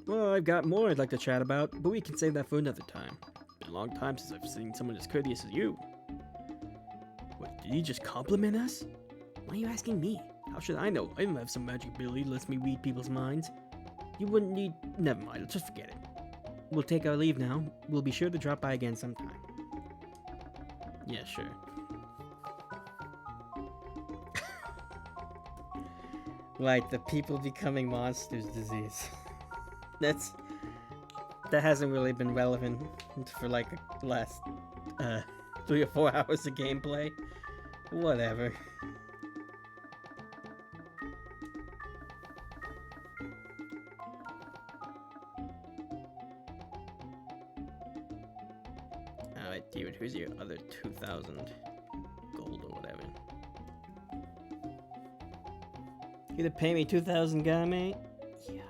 Well, I've got more I'd like to chat about, but we can save that for another time. Been a long time since I've seen someone as courteous as you. What, did he just compliment us? Why are you asking me? How should I know? I don't have some magic ability that lets me read people's minds. You wouldn't need... Never mind, let's just forget it. We'll take our leave now. We'll be sure to drop by again sometime. Yeah, sure. Right, the people becoming monsters disease. That hasn't really been relevant for like the last 3 or 4 hours of gameplay. Whatever. Alright, dude, here's your other 2,000 gold or whatever. You gonna pay me 2,000 game? Yeah.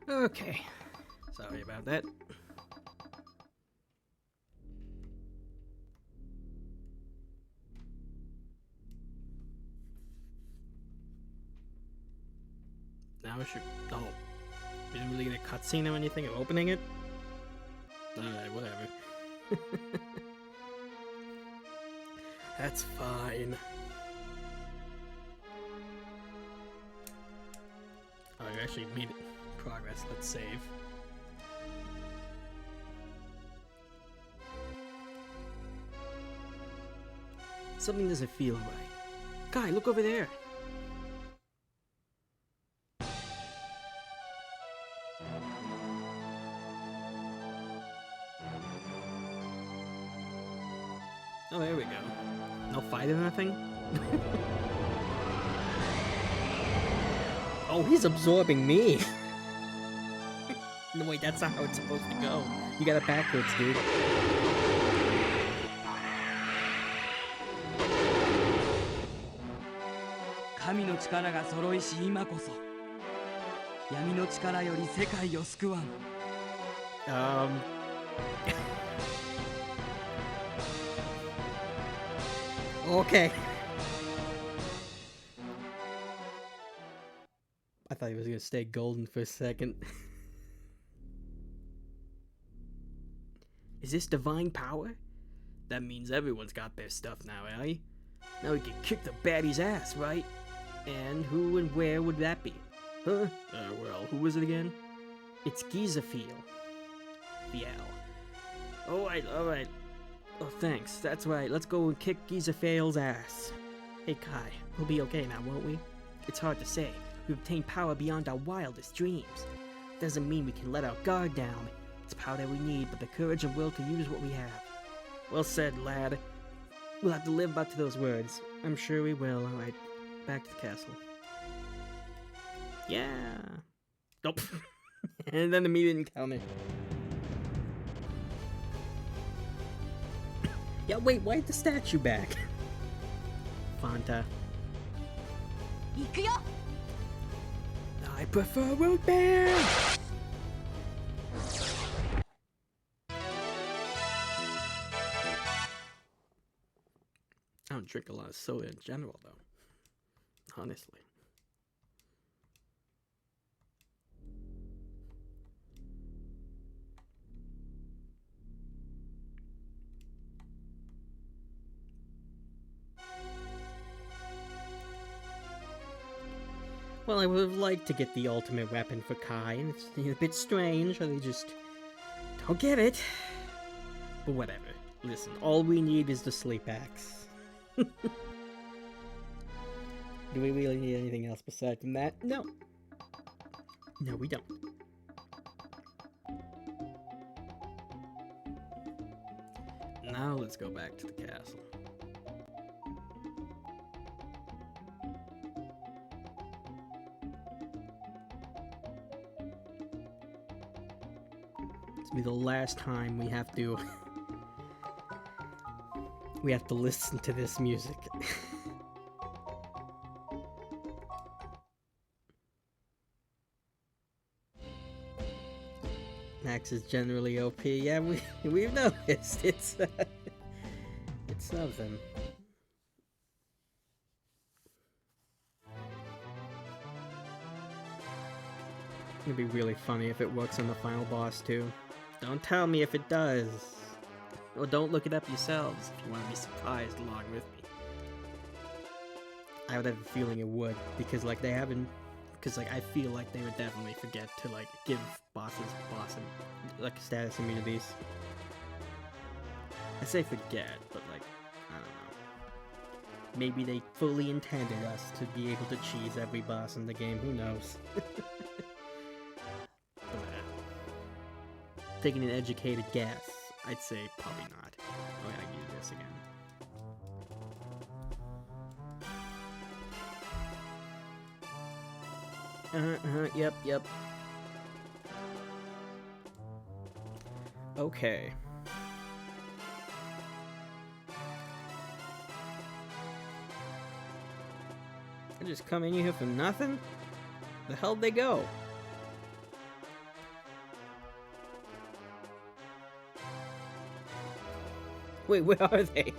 Okay. Sorry about that. Now I should... Oh. We didn't really get a cutscene or anything of opening it? Alright, whatever. That's fine. Oh, you actually made it. Progress. Let's save. Something doesn't feel right. Guy, look over there. Oh, there we go. No fight or nothing? Oh, he's absorbing me. No, wait, that's not how it's supposed to go. You got it backwards, dude. Kami no chikara ga soroi shi ima koso. Yami no chikara yori sekai o sukuwan. Okay. I thought he was gonna stay golden for a second. Is this divine power? That means everyone's got their stuff now, eh? Now we can kick the baddie's ass, right? And who and where would that be? Huh? Well, who was it again? It's Gizafiel. Fiel. Alright. Oh, thanks. That's right. Let's go and kick Gizafiel's ass. Hey, Kai. We'll be okay now, won't we? It's hard to say. We've obtained power beyond our wildest dreams. Doesn't mean we can let our guard down. It's power that we need, but the courage and will to use what we have. Well said, lad. We'll have to live up to those words. I'm sure we will. Alright, back to the castle. Yeah. Nope. And then the immediate encounter. Yeah, wait, why the statue back? Fanta. Ikuyo! I prefer root beer! I don't drink a lot of soda in general, though. Honestly. Well, I would have liked to get the ultimate weapon for Kai, and it's a bit strange how they just don't get it. But whatever. Listen, all we need is the sleep axe. Do we really need anything else besides from that? No. No, we don't. Now let's go back to the castle. This will be the last time we have to listen to this music. Max is generally OP. Yeah, we've noticed. It's something. It'd be really funny if it works on the final boss too. Don't tell me if it does. Or don't look it up yourselves if you want to be surprised along with me. I would have a feeling it would, because like they haven't, because like I feel like they would definitely forget to like give bosses like status immunities. I say forget, but like I don't know. Maybe they fully intended us to be able to cheese every boss in the game. Who knows? Taking an educated guess, I'd say probably not. Oh, I gotta use this again. Yep. Okay. I just come in here for nothing? The hell'd they go? Wait, where are they?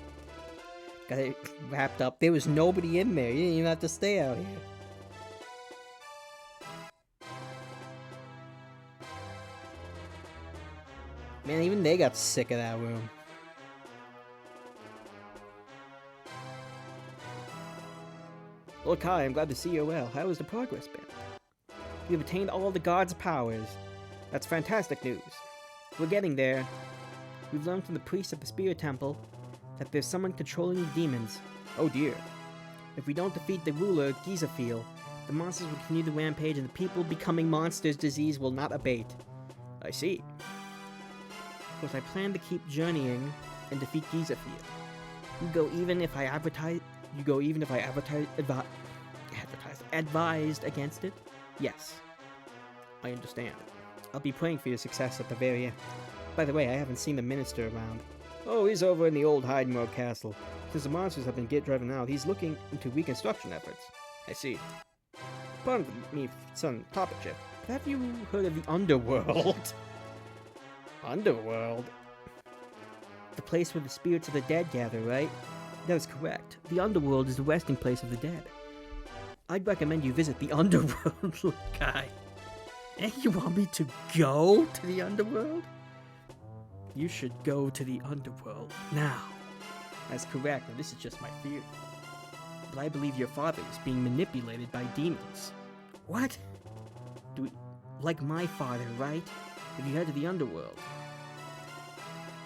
Got it wrapped up. There was nobody in there. You didn't even have to stay out here. Man, even they got sick of that room. Lord Kai, I'm glad to see you well. How has the progress been? You've attained all the gods' powers. That's fantastic news. We're getting there. We've learned from the priests at the Spirit Temple that there's someone controlling the demons. Oh dear. If we don't defeat the ruler, Gizafiel, the monsters will continue the rampage and the people becoming monsters disease will not abate. I see. Of course, I plan to keep journeying and defeat Gizafiel. You go even if I advised against it? Yes. I understand. I'll be praying for your success at the very end. By the way, I haven't seen the minister around. Oh, he's over in the old Heidenberg castle. Since the monsters have been driven out, he's looking into reconstruction efforts. I see. Pardon me, son, topic shift. Have you heard of the Underworld? Underworld? The place where the spirits of the dead gather, right? That is correct. The Underworld is the resting place of the dead. I'd recommend you visit the Underworld, guy. And you want me to go to the Underworld? You should go to the Underworld now. That's correct, and this is just my theory. But I believe your father is being manipulated by demons. What? Like my father, right? If you head to the Underworld,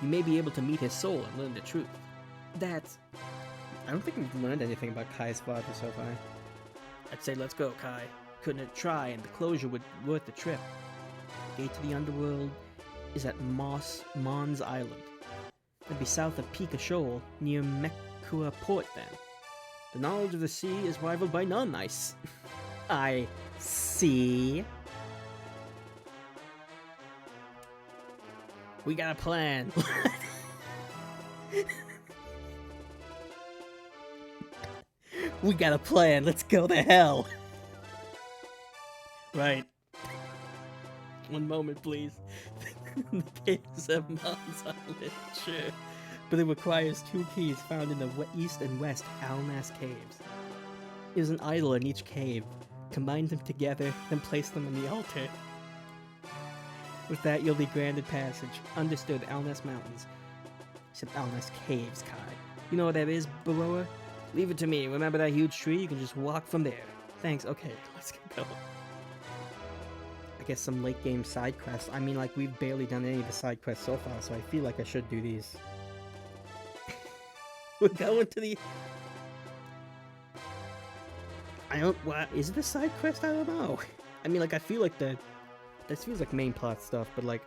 you may be able to meet his soul and learn the truth. I don't think we've learned anything about Kai's father so far. I'd say let's go, Kai. Couldn't it try, and the closure would be worth the trip. Gate to the Underworld is at Mons Island. It'd be south of Pika Shoal, near Mekua Port then. The knowledge of the sea is rivaled by none, I see. We got a plan. We got a plan. Let's go to hell. Right. One moment, please. The caves of Mons Island, sure. But it requires 2 keys found in the east and west Alnas caves. There's an idol in each cave. Combine them together, then place them on the altar. With that, you'll be granted passage. Understood, Alnas Mountains. Except Alnas Caves, Kai. You know what that is, Baroa? Leave it to me. Remember that huge tree? You can just walk from there. Thanks. Okay, let's get going. I guess some late game side quests. I mean, like, we've barely done any of the side quests so far, so I feel like I should do these. We're going to the... What? Is it a side quest? I don't know. I mean, like, I feel like this feels like main plot stuff, but, like,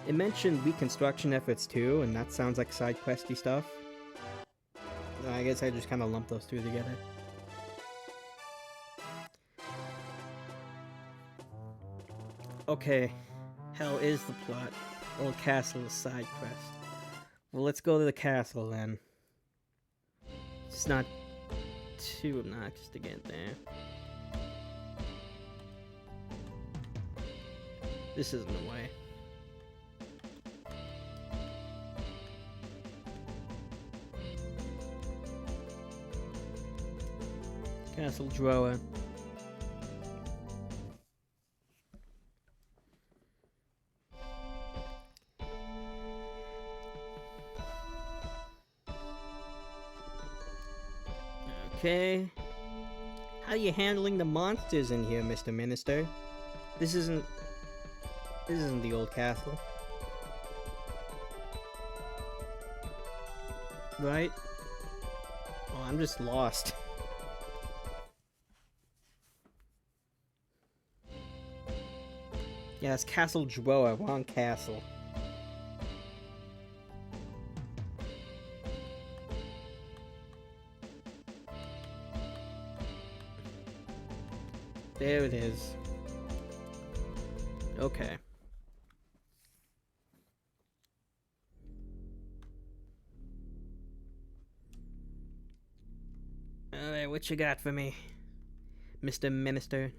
it mentioned reconstruction efforts too, and that sounds like side questy stuff. I guess I just kind of lumped those two together. Okay, hell is the plot. Old castle is side quest. Well, let's go to the castle then. It's not too obnoxious to get there. This isn't the way. Castle Droa. Okay. How are you handling the monsters in here, Mr. Minister? This isn't the old castle. Right? Oh, I'm just lost. Yeah, it's Castle Droa, wrong castle. There it is. Okay. Alright, what you got for me, Mr. Minister?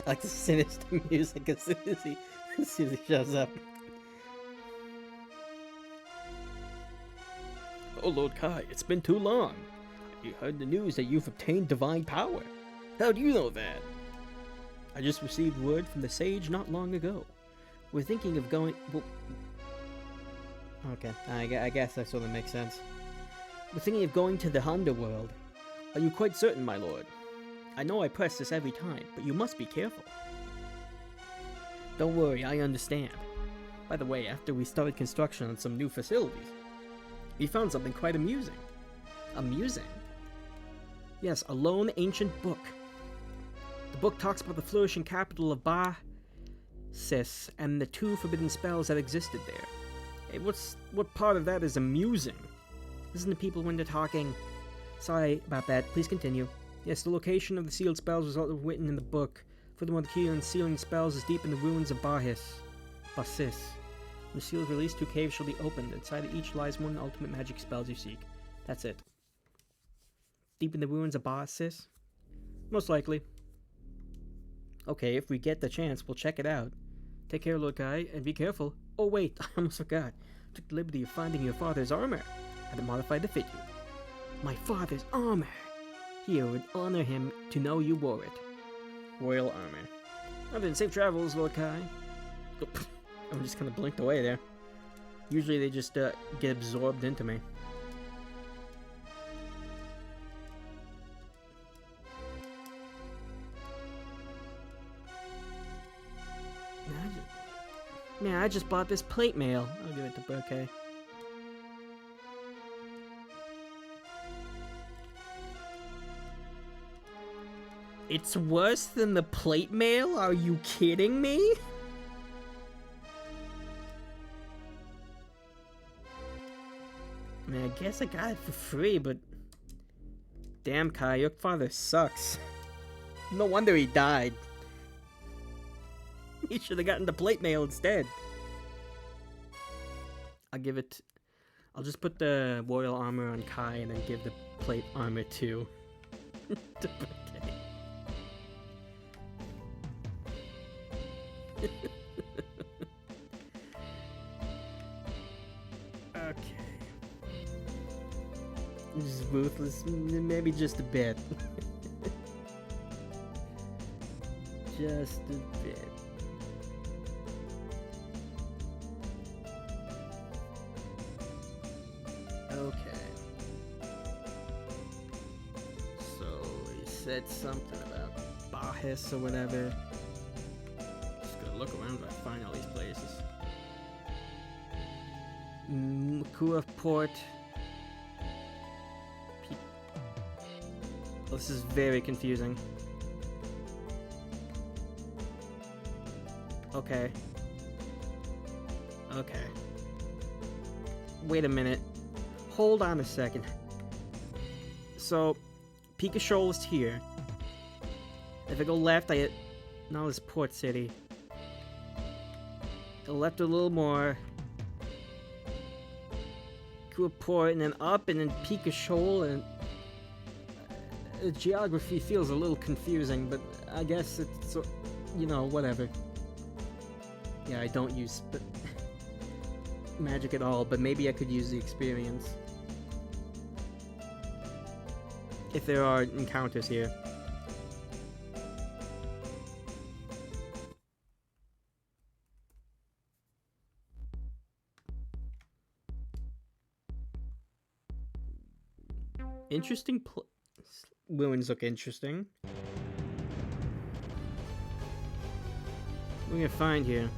I like the sinister music as soon as he shows up. Oh, Lord Kai, it's been too long. You heard the news that you've obtained divine power. How do you know that? I just received word from the sage not long ago. We're thinking of going... Well, okay, I guess that sort of makes sense. We're thinking of going to the Underworld. Are you quite certain, my lord? I know I press this every time, but you must be careful. Don't worry, I understand. By the way, after we started construction on some new facilities, we found something quite amusing. Amusing? Yes, a lone ancient book. The book talks about the flourishing capital of Sis and the 2 forbidden spells that existed there. Hey, what part of that is amusing? Listen to people when they're talking. Sorry about that, please continue. Yes, the location of the sealed spells was also written in the book. Furthermore, the key on sealing spells is deep in the ruins of Basis. When the seal is released, 2 caves shall be opened. Inside of each lies one ultimate magic spells you seek. That's it. Deep in the ruins of Basis? Most likely. Okay, if we get the chance, we'll check it out. Take care, Lord Kai, and be careful. Oh wait, I almost forgot. Took the liberty of finding your father's armor. Had it modified to fit you. My father's armor! Here, it would honor him to know you wore it. Royal armor. I've been safe travels, Lord Kai. I'm just kind of blinked away there. Usually they just get absorbed into me. Man, I just bought this plate mail. I'll give it to Bouquet. It's worse than the plate mail? Are you kidding me? I mean, I guess I got it for free, but... Damn, Kai, your father sucks. No wonder he died. He should have gotten the plate mail instead. I'll just put the royal armor on Kai and then give the plate armor to Bouquet. Okay. This is ruthless, maybe just a bit. Just a bit. Okay. So he said something about Bahis or whatever. Just gotta look around to find all these places. Makua Port. This is very confusing. Okay. Okay. Wait a minute. Hold on a second. So, Pikachu is here. If I go left, I hit... Now it's Port City. Go left a little more. Go Port, and then up, and then Pikachu, and... The geography feels a little confusing, but I guess it's... You know, whatever. Yeah, I don't use magic at all, but maybe I could use the experience. If there are encounters here. Interesting ruins look interesting. What are we gonna find here?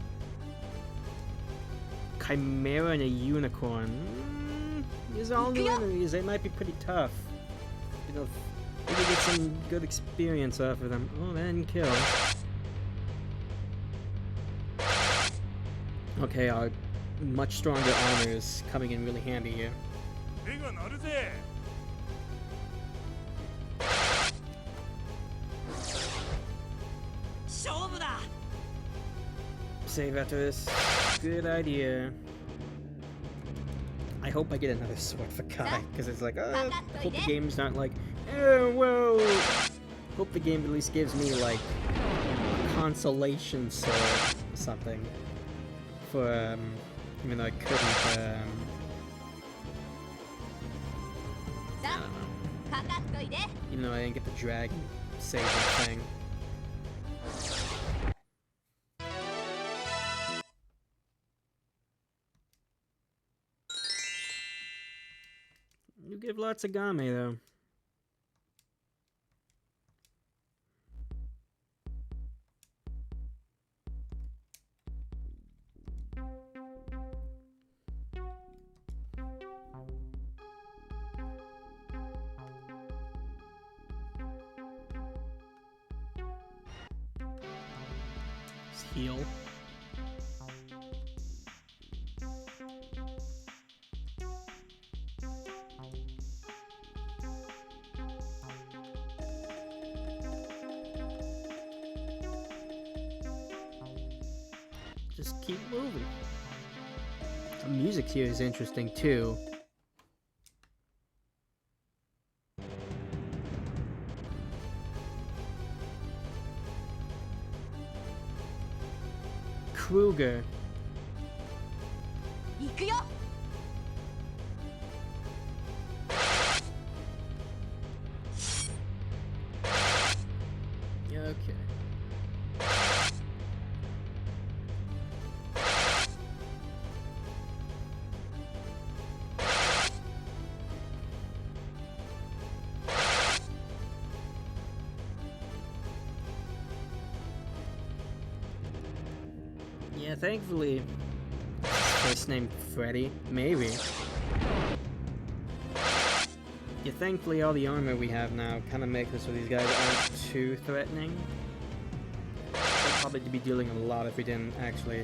Chimera and a unicorn. These are all new enemies. They might be pretty tough. You know, maybe get some good experience off of them. Oh, that didn't kill. Okay, our much stronger armor is coming in really handy here. Save after this. Good idea. I hope I get another sword for Kai, because it's like, I hope the game's not like, oh, whoa. Hope the game at least gives me, like, a consolation sword or something. For, even though I couldn't, I don't know. Even though I didn't get the dragon saber thing. You give lots of game though. Heal. Just keep moving. The music here is interesting too. Kruger. 行くよ。 Okay. Yeah, thankfully, first name Freddy, maybe. Yeah, thankfully all the armor we have now kind of makes it so these guys aren't too threatening. We'd probably be dealing a lot if we didn't actually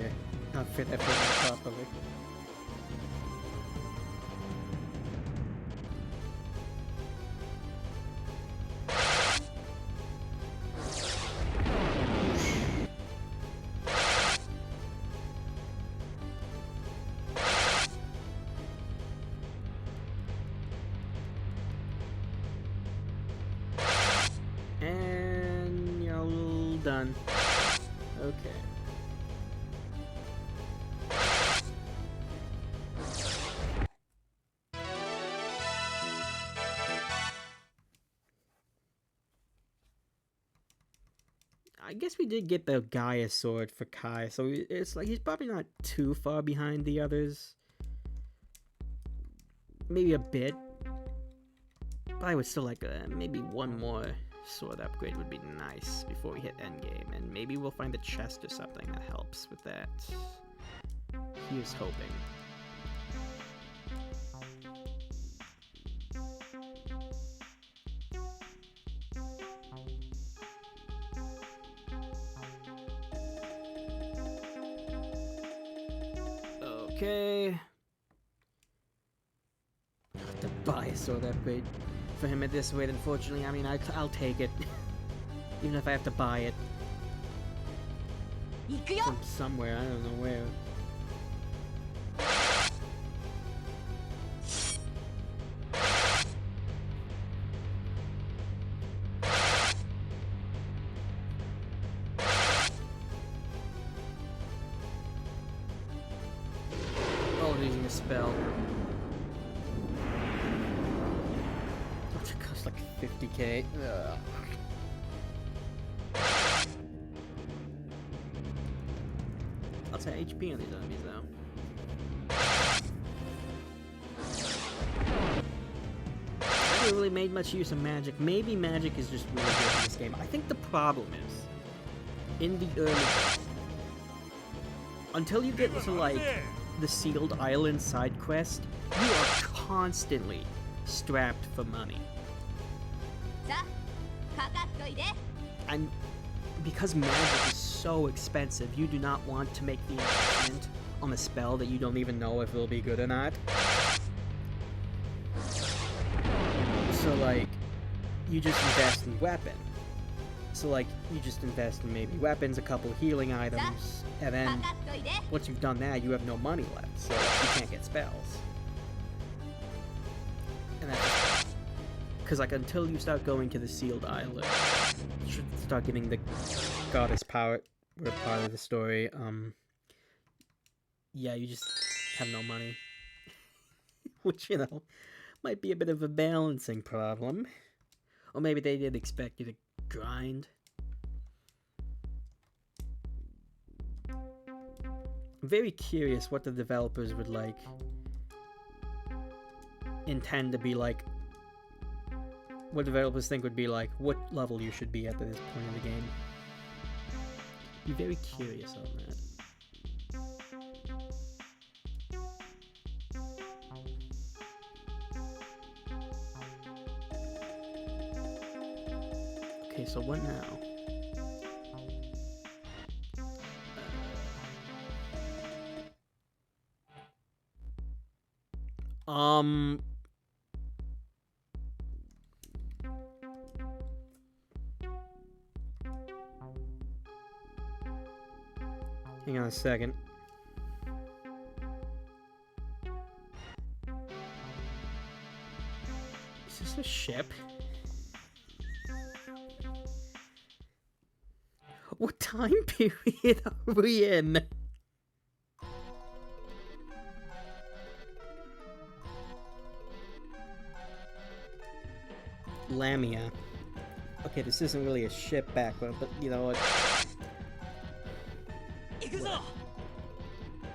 outfit everything properly. And you're all done. Okay. I guess we did get the Gaia sword for Kai, so it's like he's probably not too far behind the others. Maybe a bit. But I would still like maybe one more sword upgrade would be nice before we hit endgame, and maybe we'll find a chest or something that helps with that. Here's hoping. Okay. To buy a sword upgrade for him at this rate, unfortunately. I mean, I'll take it. Even if I have to buy it. 行くよ。 From somewhere, I don't know where. Oh, they're using a spell. It costs like 50k. Ugh. Lots of HP on these enemies, though. I haven't really made much use of magic. Maybe magic is just really good in this game. I think the problem is, in the early game, until you get to, like, the Sealed Island side quest, you are constantly strapped for money. さあ、かかっといで。 And because magic is so expensive, you do not want to make the investment on a spell that you don't even know if it'll be good or not. So, like, you just invest in weapon. So, like, you just invest in maybe weapons, a couple healing items, and then かかっといで。 once you've done that, you have no money left, so you can't get spells. And that's because, like, until you start going to the Sealed Island, you should start getting the goddess power part of the story. Yeah, you just have no money, which, you know, might be a bit of a balancing problem. Or maybe they did expect you to grind. I'm very curious what the developers would like. intend to be like, what developers think would be like, what level you should be at this point in the game. Be very curious on that. Okay, so what now? Hang on a second. Is this a ship? What time period are we in? Lamia. Okay, this isn't really a ship background, but you know what?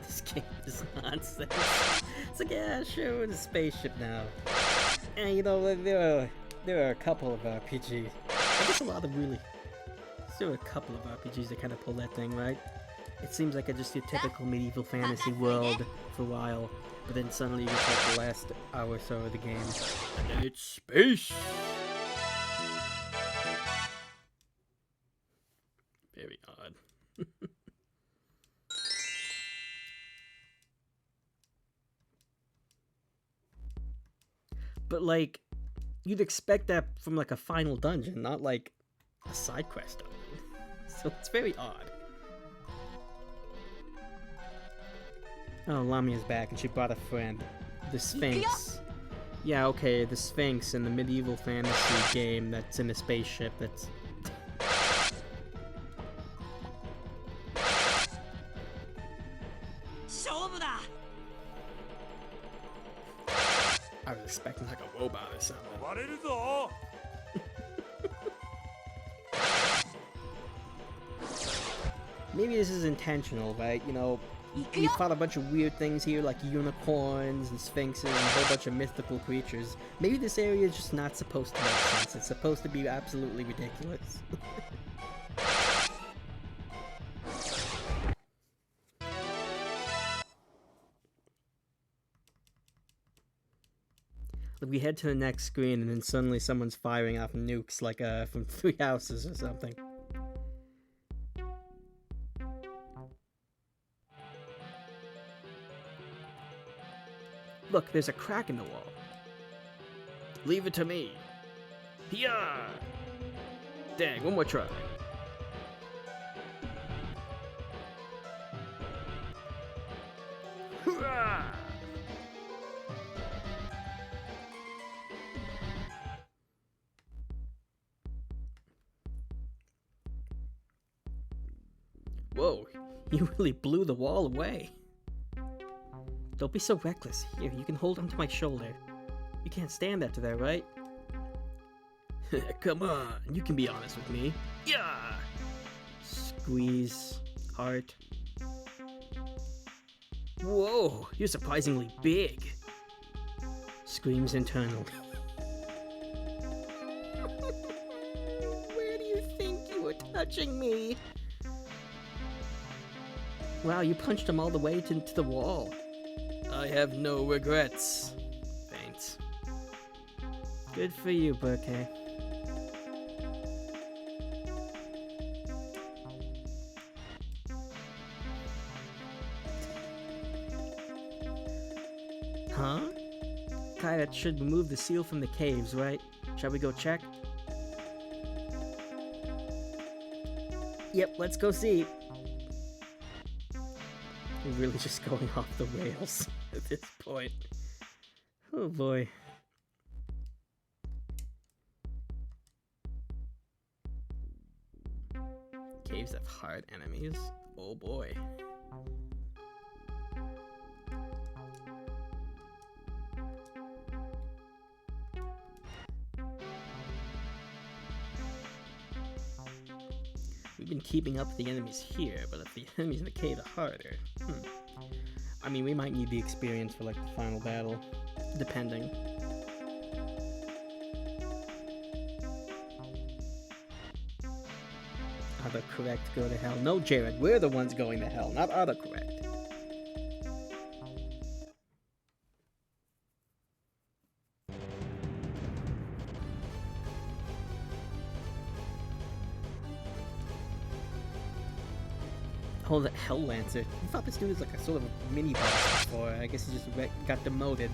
This game is nonsense. It's like, yeah, sure, we're in a spaceship now. And you know, there are a couple of RPGs. I guess a lot of really. There are a couple of RPGs that kind of pull that thing, right? It seems like just your typical medieval fantasy world for a while, but then suddenly you get like the last hour or so of the game, and then it's space. Very odd. But like, you'd expect that from like a final dungeon, not like a side quest dungeon. So it's very odd. Oh, Lamia's back and she brought a friend. The Sphinx. Yeah, okay, the Sphinx in the medieval fantasy game that's in a spaceship that's... I was expecting like a robot or something. Maybe this is intentional, right? You know, you fought a bunch of weird things here, like unicorns and sphinxes and a whole bunch of mythical creatures. Maybe this area is just not supposed to make sense. It's supposed to be absolutely ridiculous. We head to the next screen and then suddenly someone's firing off nukes like from 3 houses or something. Look, there's a crack in the wall. Leave it to me. Yeah. Dang, one more try. Hurrah! Whoa, you really blew the wall away. Don't be so reckless. Here, you can hold onto my shoulder. You can't stand after that, right? Come on, you can be honest with me. Yeah! Squeeze. Heart. Whoa, you're surprisingly big. Screams internally. Where do you think you were touching me? Wow, you punched him all the way into the wall. I have no regrets. Thanks. Good for you, Bouquet. Huh? Kai, that should remove the seal from the caves, right? Shall we go check? Yep, let's go see. We're really just going off the rails at this point. Oh boy. Caves have hard enemies. Oh boy. We've been keeping up with the enemies here, but if the enemies in the cave are harder, I mean, we might need the experience for like the final battle, depending. autocorrect go to hell. No, Jared, we're the ones going to hell, not autocorrect. Oh, the Hell Lancer. I thought this dude was like a sort of a mini boss before. I guess he just got demoted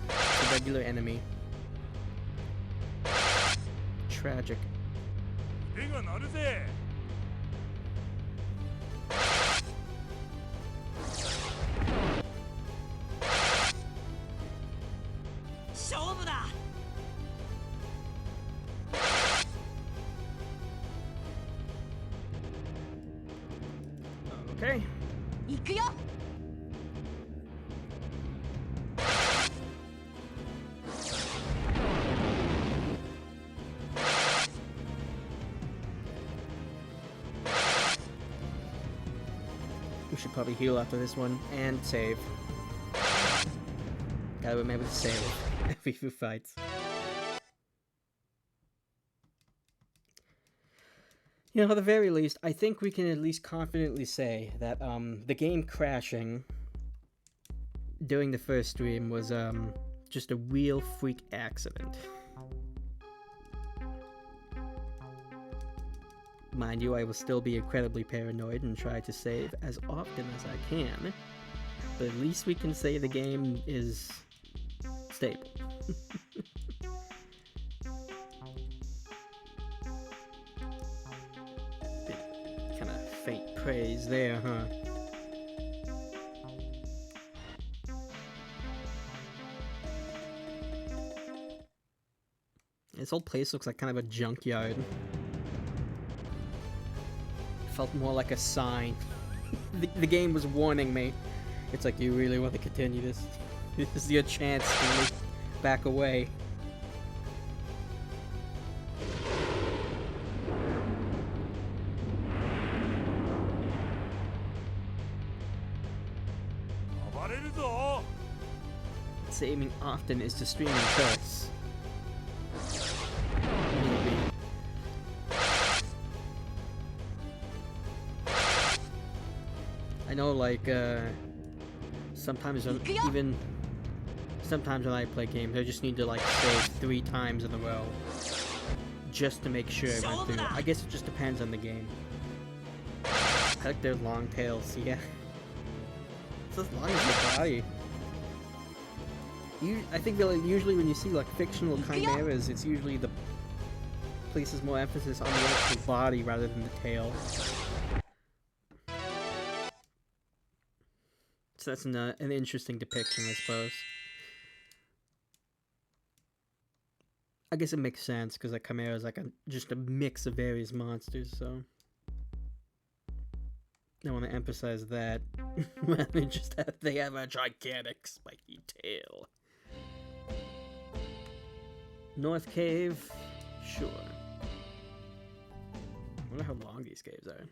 to regular enemy. Tragic. 手が鳴るぜ。勝負だ。 Okay. 行くよ。 We should probably heal after this one and save. Gotta remember to save every few fights. You know, at the very least, I think we can at least confidently say that the game crashing during the first stream was just a real freak accident. Mind you, I will still be incredibly paranoid and try to save as often as I can, but at least we can say the game is stable. Kind of faint praise there, huh? This whole place looks like kind of a junkyard. Felt more like a sign. The game was warning me. It's like, you really want to continue this? This is your chance to back away. Saving often is to stream and curse. Maybe. I know, like, sometimes when sometimes when I play games, I just need to, like, save 3 times in a row. Just to make sure I went through it. I guess it just depends on the game. I like their long tails, yeah. It's as long as your body. I think that, like, usually when you see like fictional chimeras, it's usually the places more emphasis on the actual body rather than the tail. So that's an interesting depiction, I suppose. I guess it makes sense because a chimera is like just a mix of various monsters, so I want to emphasize that. They have a gigantic spiky tail. North Cave, sure. I wonder how long these caves are.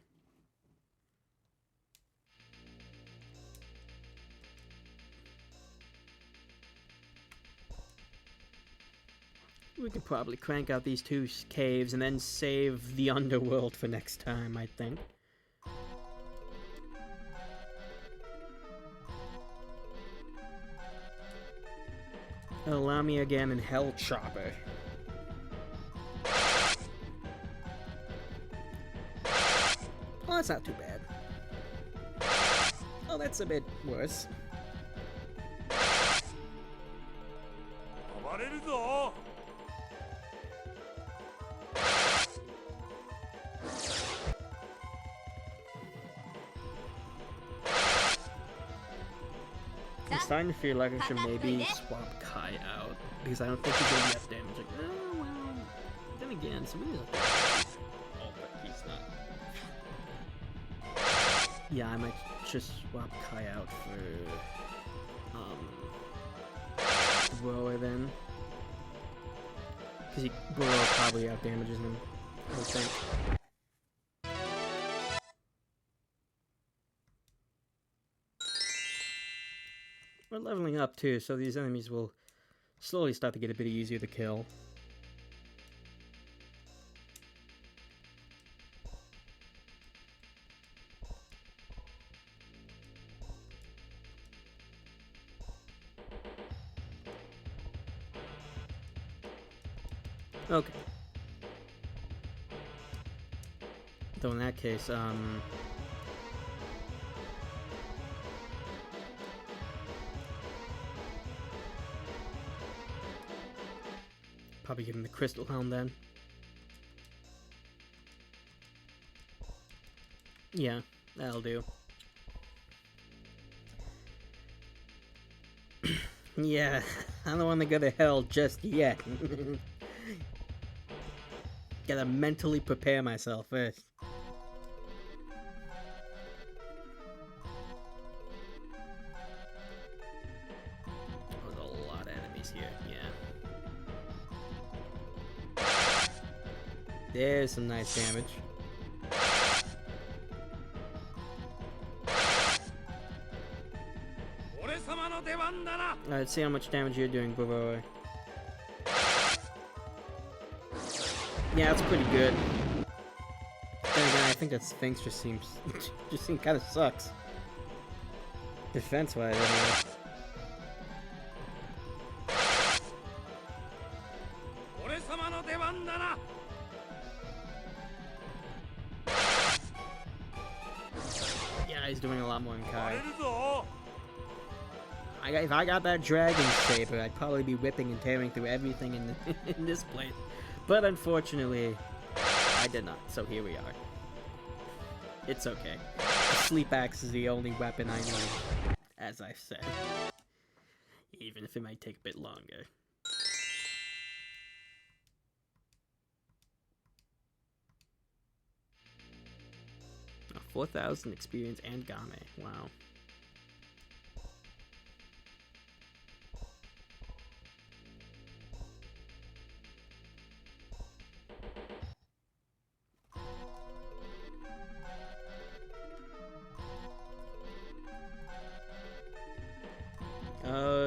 We could probably crank out these 2 caves and then save the underworld for next time, I think. Allow me again in Hell Chopper. Oh, that's not too bad. Oh, that's a bit worse. I'm starting to feel like I should maybe swap Kai out, because I don't think he's gonna be up damage. Like, oh, well. Then again, somebody's up there. Oh, but he's not. Yeah, I might just swap Kai out for, Roa then. Because Roa probably out damages him, I would think. We're leveling up too, so these enemies will slowly start to get a bit easier to kill. Okay. So in that case, probably give him the crystal helm then. Yeah, that'll do. Yeah, I don't want to go to hell just yet. Gotta mentally prepare myself first. There's a lot of enemies here, yeah. There's some nice damage. Alright, see how much damage you're doing, boy. Yeah, that's pretty good. Then again, I think that Sphinx just seems kind of sucks. Defense-wise, anyway. Yeah, he's doing a lot more than Kai. If I got that Dragon Saber, I'd probably be whipping and tearing through everything in this place. But unfortunately, I did not, so here we are. It's okay. The Sleep Axe is the only weapon I need, as I've said. Even if it might take a bit longer. 4,000 experience and Game. Wow.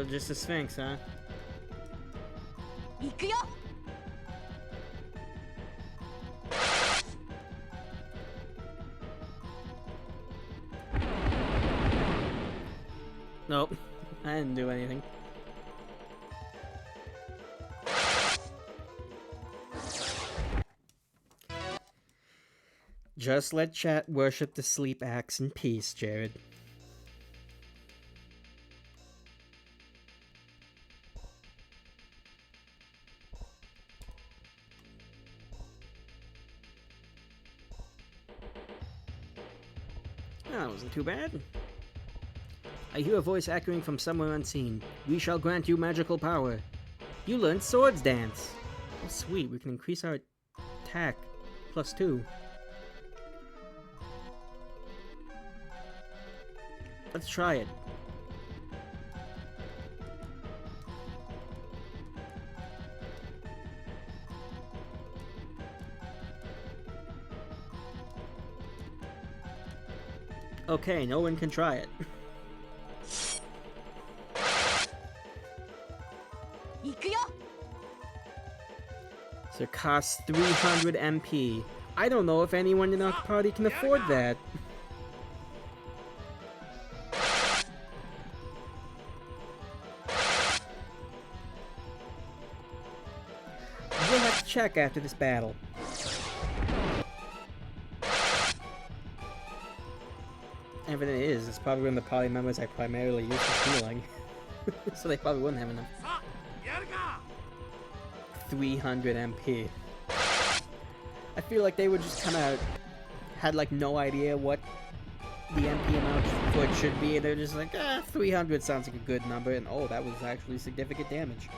Just a Sphinx, huh? 行くよ Nope. I didn't do anything. Just let chat worship the Sleep Axe in peace, Jared. That wasn't too bad. I hear a voice echoing from somewhere unseen. We shall grant you magical power. You learned Swords Dance. Oh, sweet. We can increase our attack +2. Let's try it. Okay, no one can try it. 行くよ So it costs 300 MP. I don't know if anyone in our party can afford that. We'll have to check after this battle. Even it is, it's probably one of the party members I primarily use for healing. So they probably wouldn't have enough. 300 MP. I feel like they would just kind of had like no idea what the MP amount for it should be. They're just like, 300 sounds like a good number, and oh, that was actually significant damage.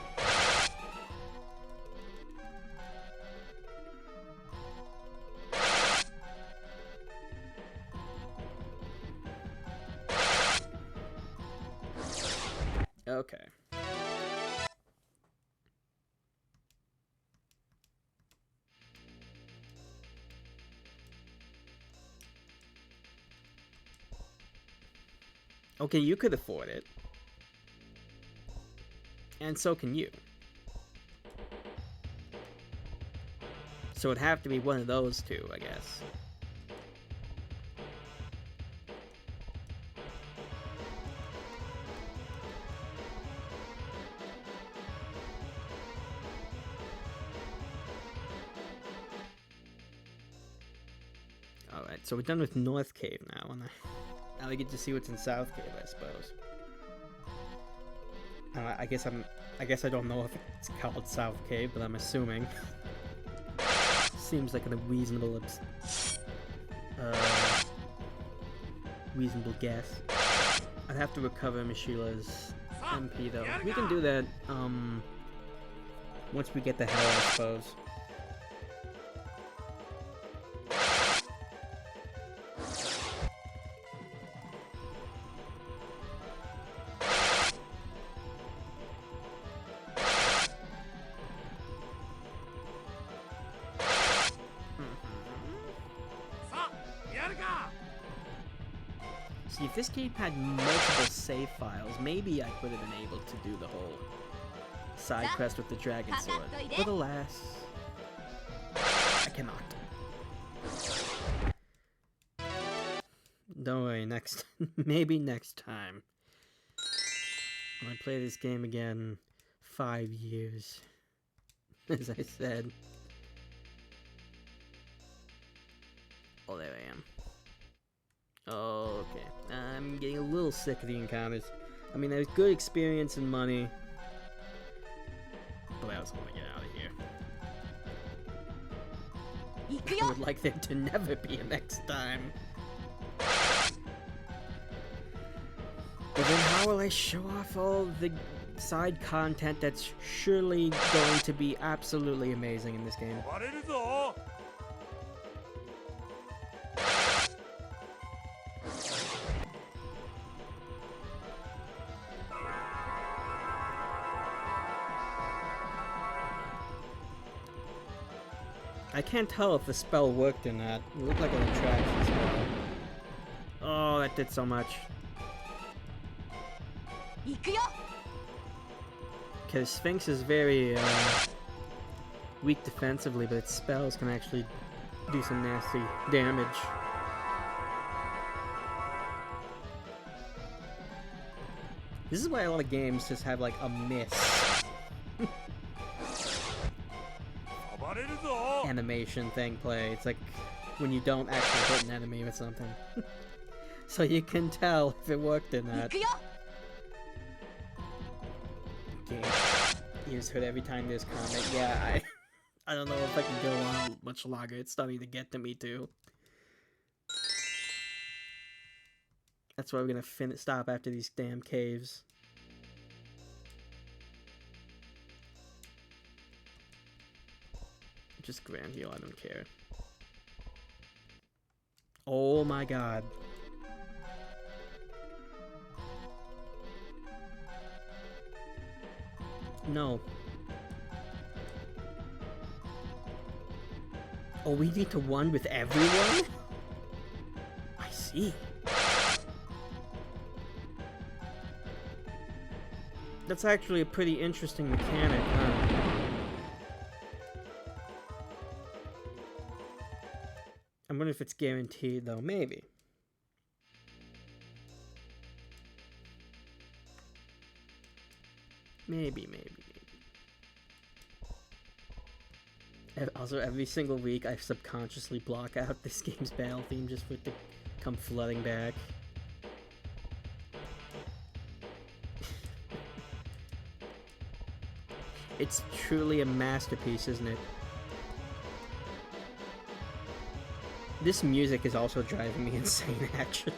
Okay. Okay, you could afford it. And so can you. So it'd have to be one of those two, I guess. Alright, so we're done with North Cave now, and now we get to see what's in South Cave, I suppose. I guess I don't know if it's called South Cave, but I'm assuming. Seems like a reasonable reasonable guess. I'd have to recover Mishila's MP though. We can do that once we get the hell, I suppose. See, if this game had multiple save files, maybe I could have been able to do the whole side quest with the Dragon Sword. But alas, I cannot. Don't worry, maybe next time. When I play this game again, 5 years, as I said. Oh, there I am. Oh, okay. I'm getting a little sick of the encounters. I mean, there's good experience and money. But I also want to get out of here. I would like there to never be a next time. But then how will I show off all the side content that's surely going to be absolutely amazing in this game? I can't tell if the spell worked or not. It looked like an attraction spell. Oh, that did so much. Because Sphinx is very weak defensively, but its spells can actually do some nasty damage. This is why a lot of games just have like a miss animation thing play. It's like when you don't actually hit an enemy with something. So you can tell if it worked or not. Okay. Ears hurt every time there's comment. Yeah, I don't know if I can go on much longer. It's starting to get to me too. That's why we're gonna stop after these damn caves. Just grand heal, I don't care. Oh my god. No. Oh, we need to one with everyone? I see. That's actually a pretty interesting mechanic, huh? I wonder if it's guaranteed, though. Maybe. Maybe. Also, every single week, I subconsciously block out this game's battle theme just for it to come flooding back. It's truly a masterpiece, isn't it? This music is also driving me insane, actually.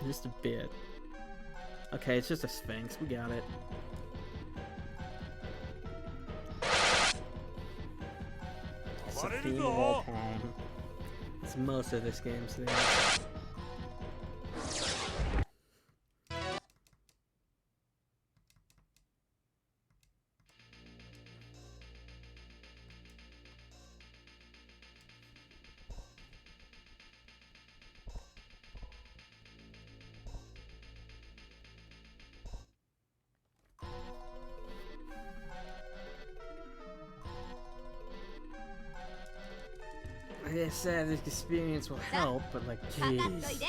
Just a bit. Okay, it's just a Sphinx. We got it. It's a theme of all time. It's most of this game's thing. Like I said, this experience will help, but like, jeez.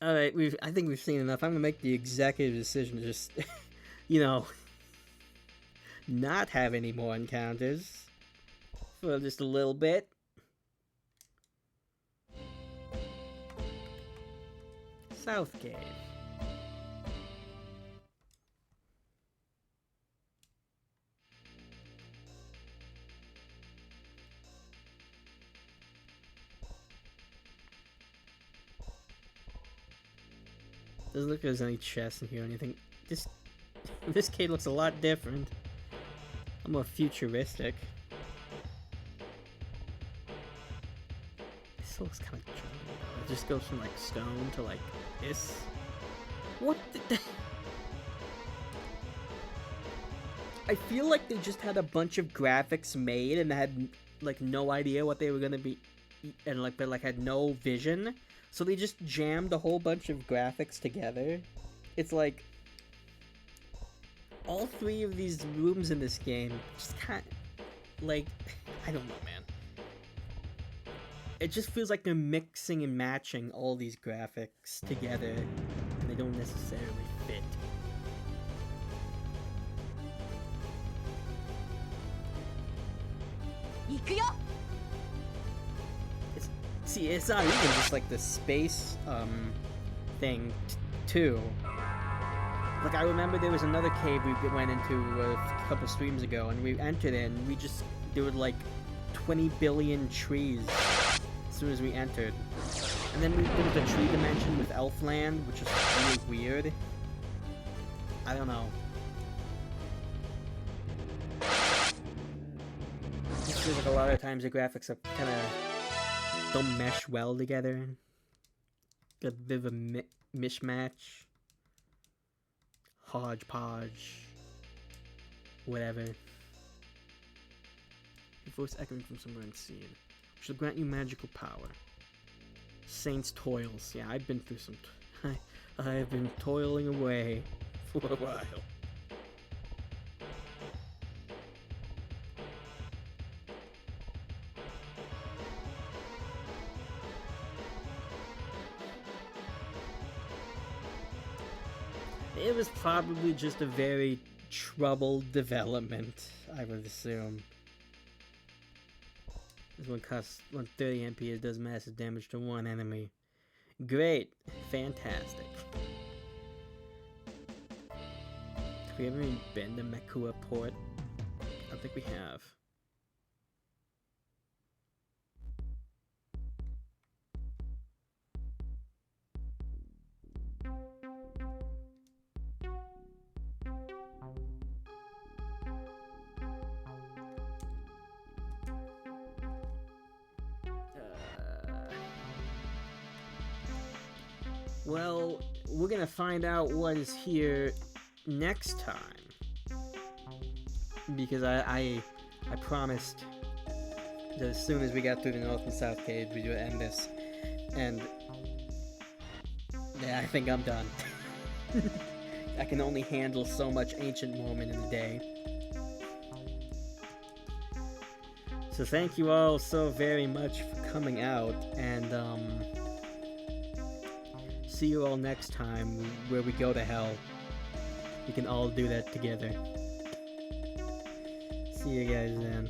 Alright, I think we've seen enough. I'm gonna make the executive decision to just, you know, not have any more encounters for just a little bit. South Cave. Doesn't look like there's any chests in here or anything. This cave looks a lot different. I'm more futuristic. This looks kind of jungle. It just goes from like stone to like this. What the? I feel like they just had a bunch of graphics made and had like no idea what they were gonna be, and like but like had no vision. So they just jammed a whole bunch of graphics together. It's like all three of these rooms in this game just kind of like, I don't know, man. It just feels like they're mixing and matching all these graphics together and they don't necessarily fit. See, it's not even just like the space thing too. Like I remember there was another cave we went into a couple streams ago, and we entered it, and there were like 20 billion trees as soon as we entered. And then there was a tree dimension with Elfland, which is really weird. I don't know. It feels like a lot of times the graphics are kind of don't mesh well together. Got a bit of a mishmatch. Hodgepodge. Whatever. Your voice echoing from somewhere unseen. Which will grant you magical power. Saint's Toils. Yeah, I've been through some... I have been toiling away for a while. It was probably just a very troubled development, I would assume. This one costs 130 MP, it does massive damage to one enemy. Great. Fantastic. Have we ever even been to Mekua Port? I don't think we have. Well, we're gonna find out what is here next time. Because I promised that as soon as we got through the North and South Cave, we would end this. And yeah, I think I'm done. I can only handle so much ancient moment in a day. So thank you all so very much for coming out, and see you all next time where we go to hell. We can all do that together. See you guys then.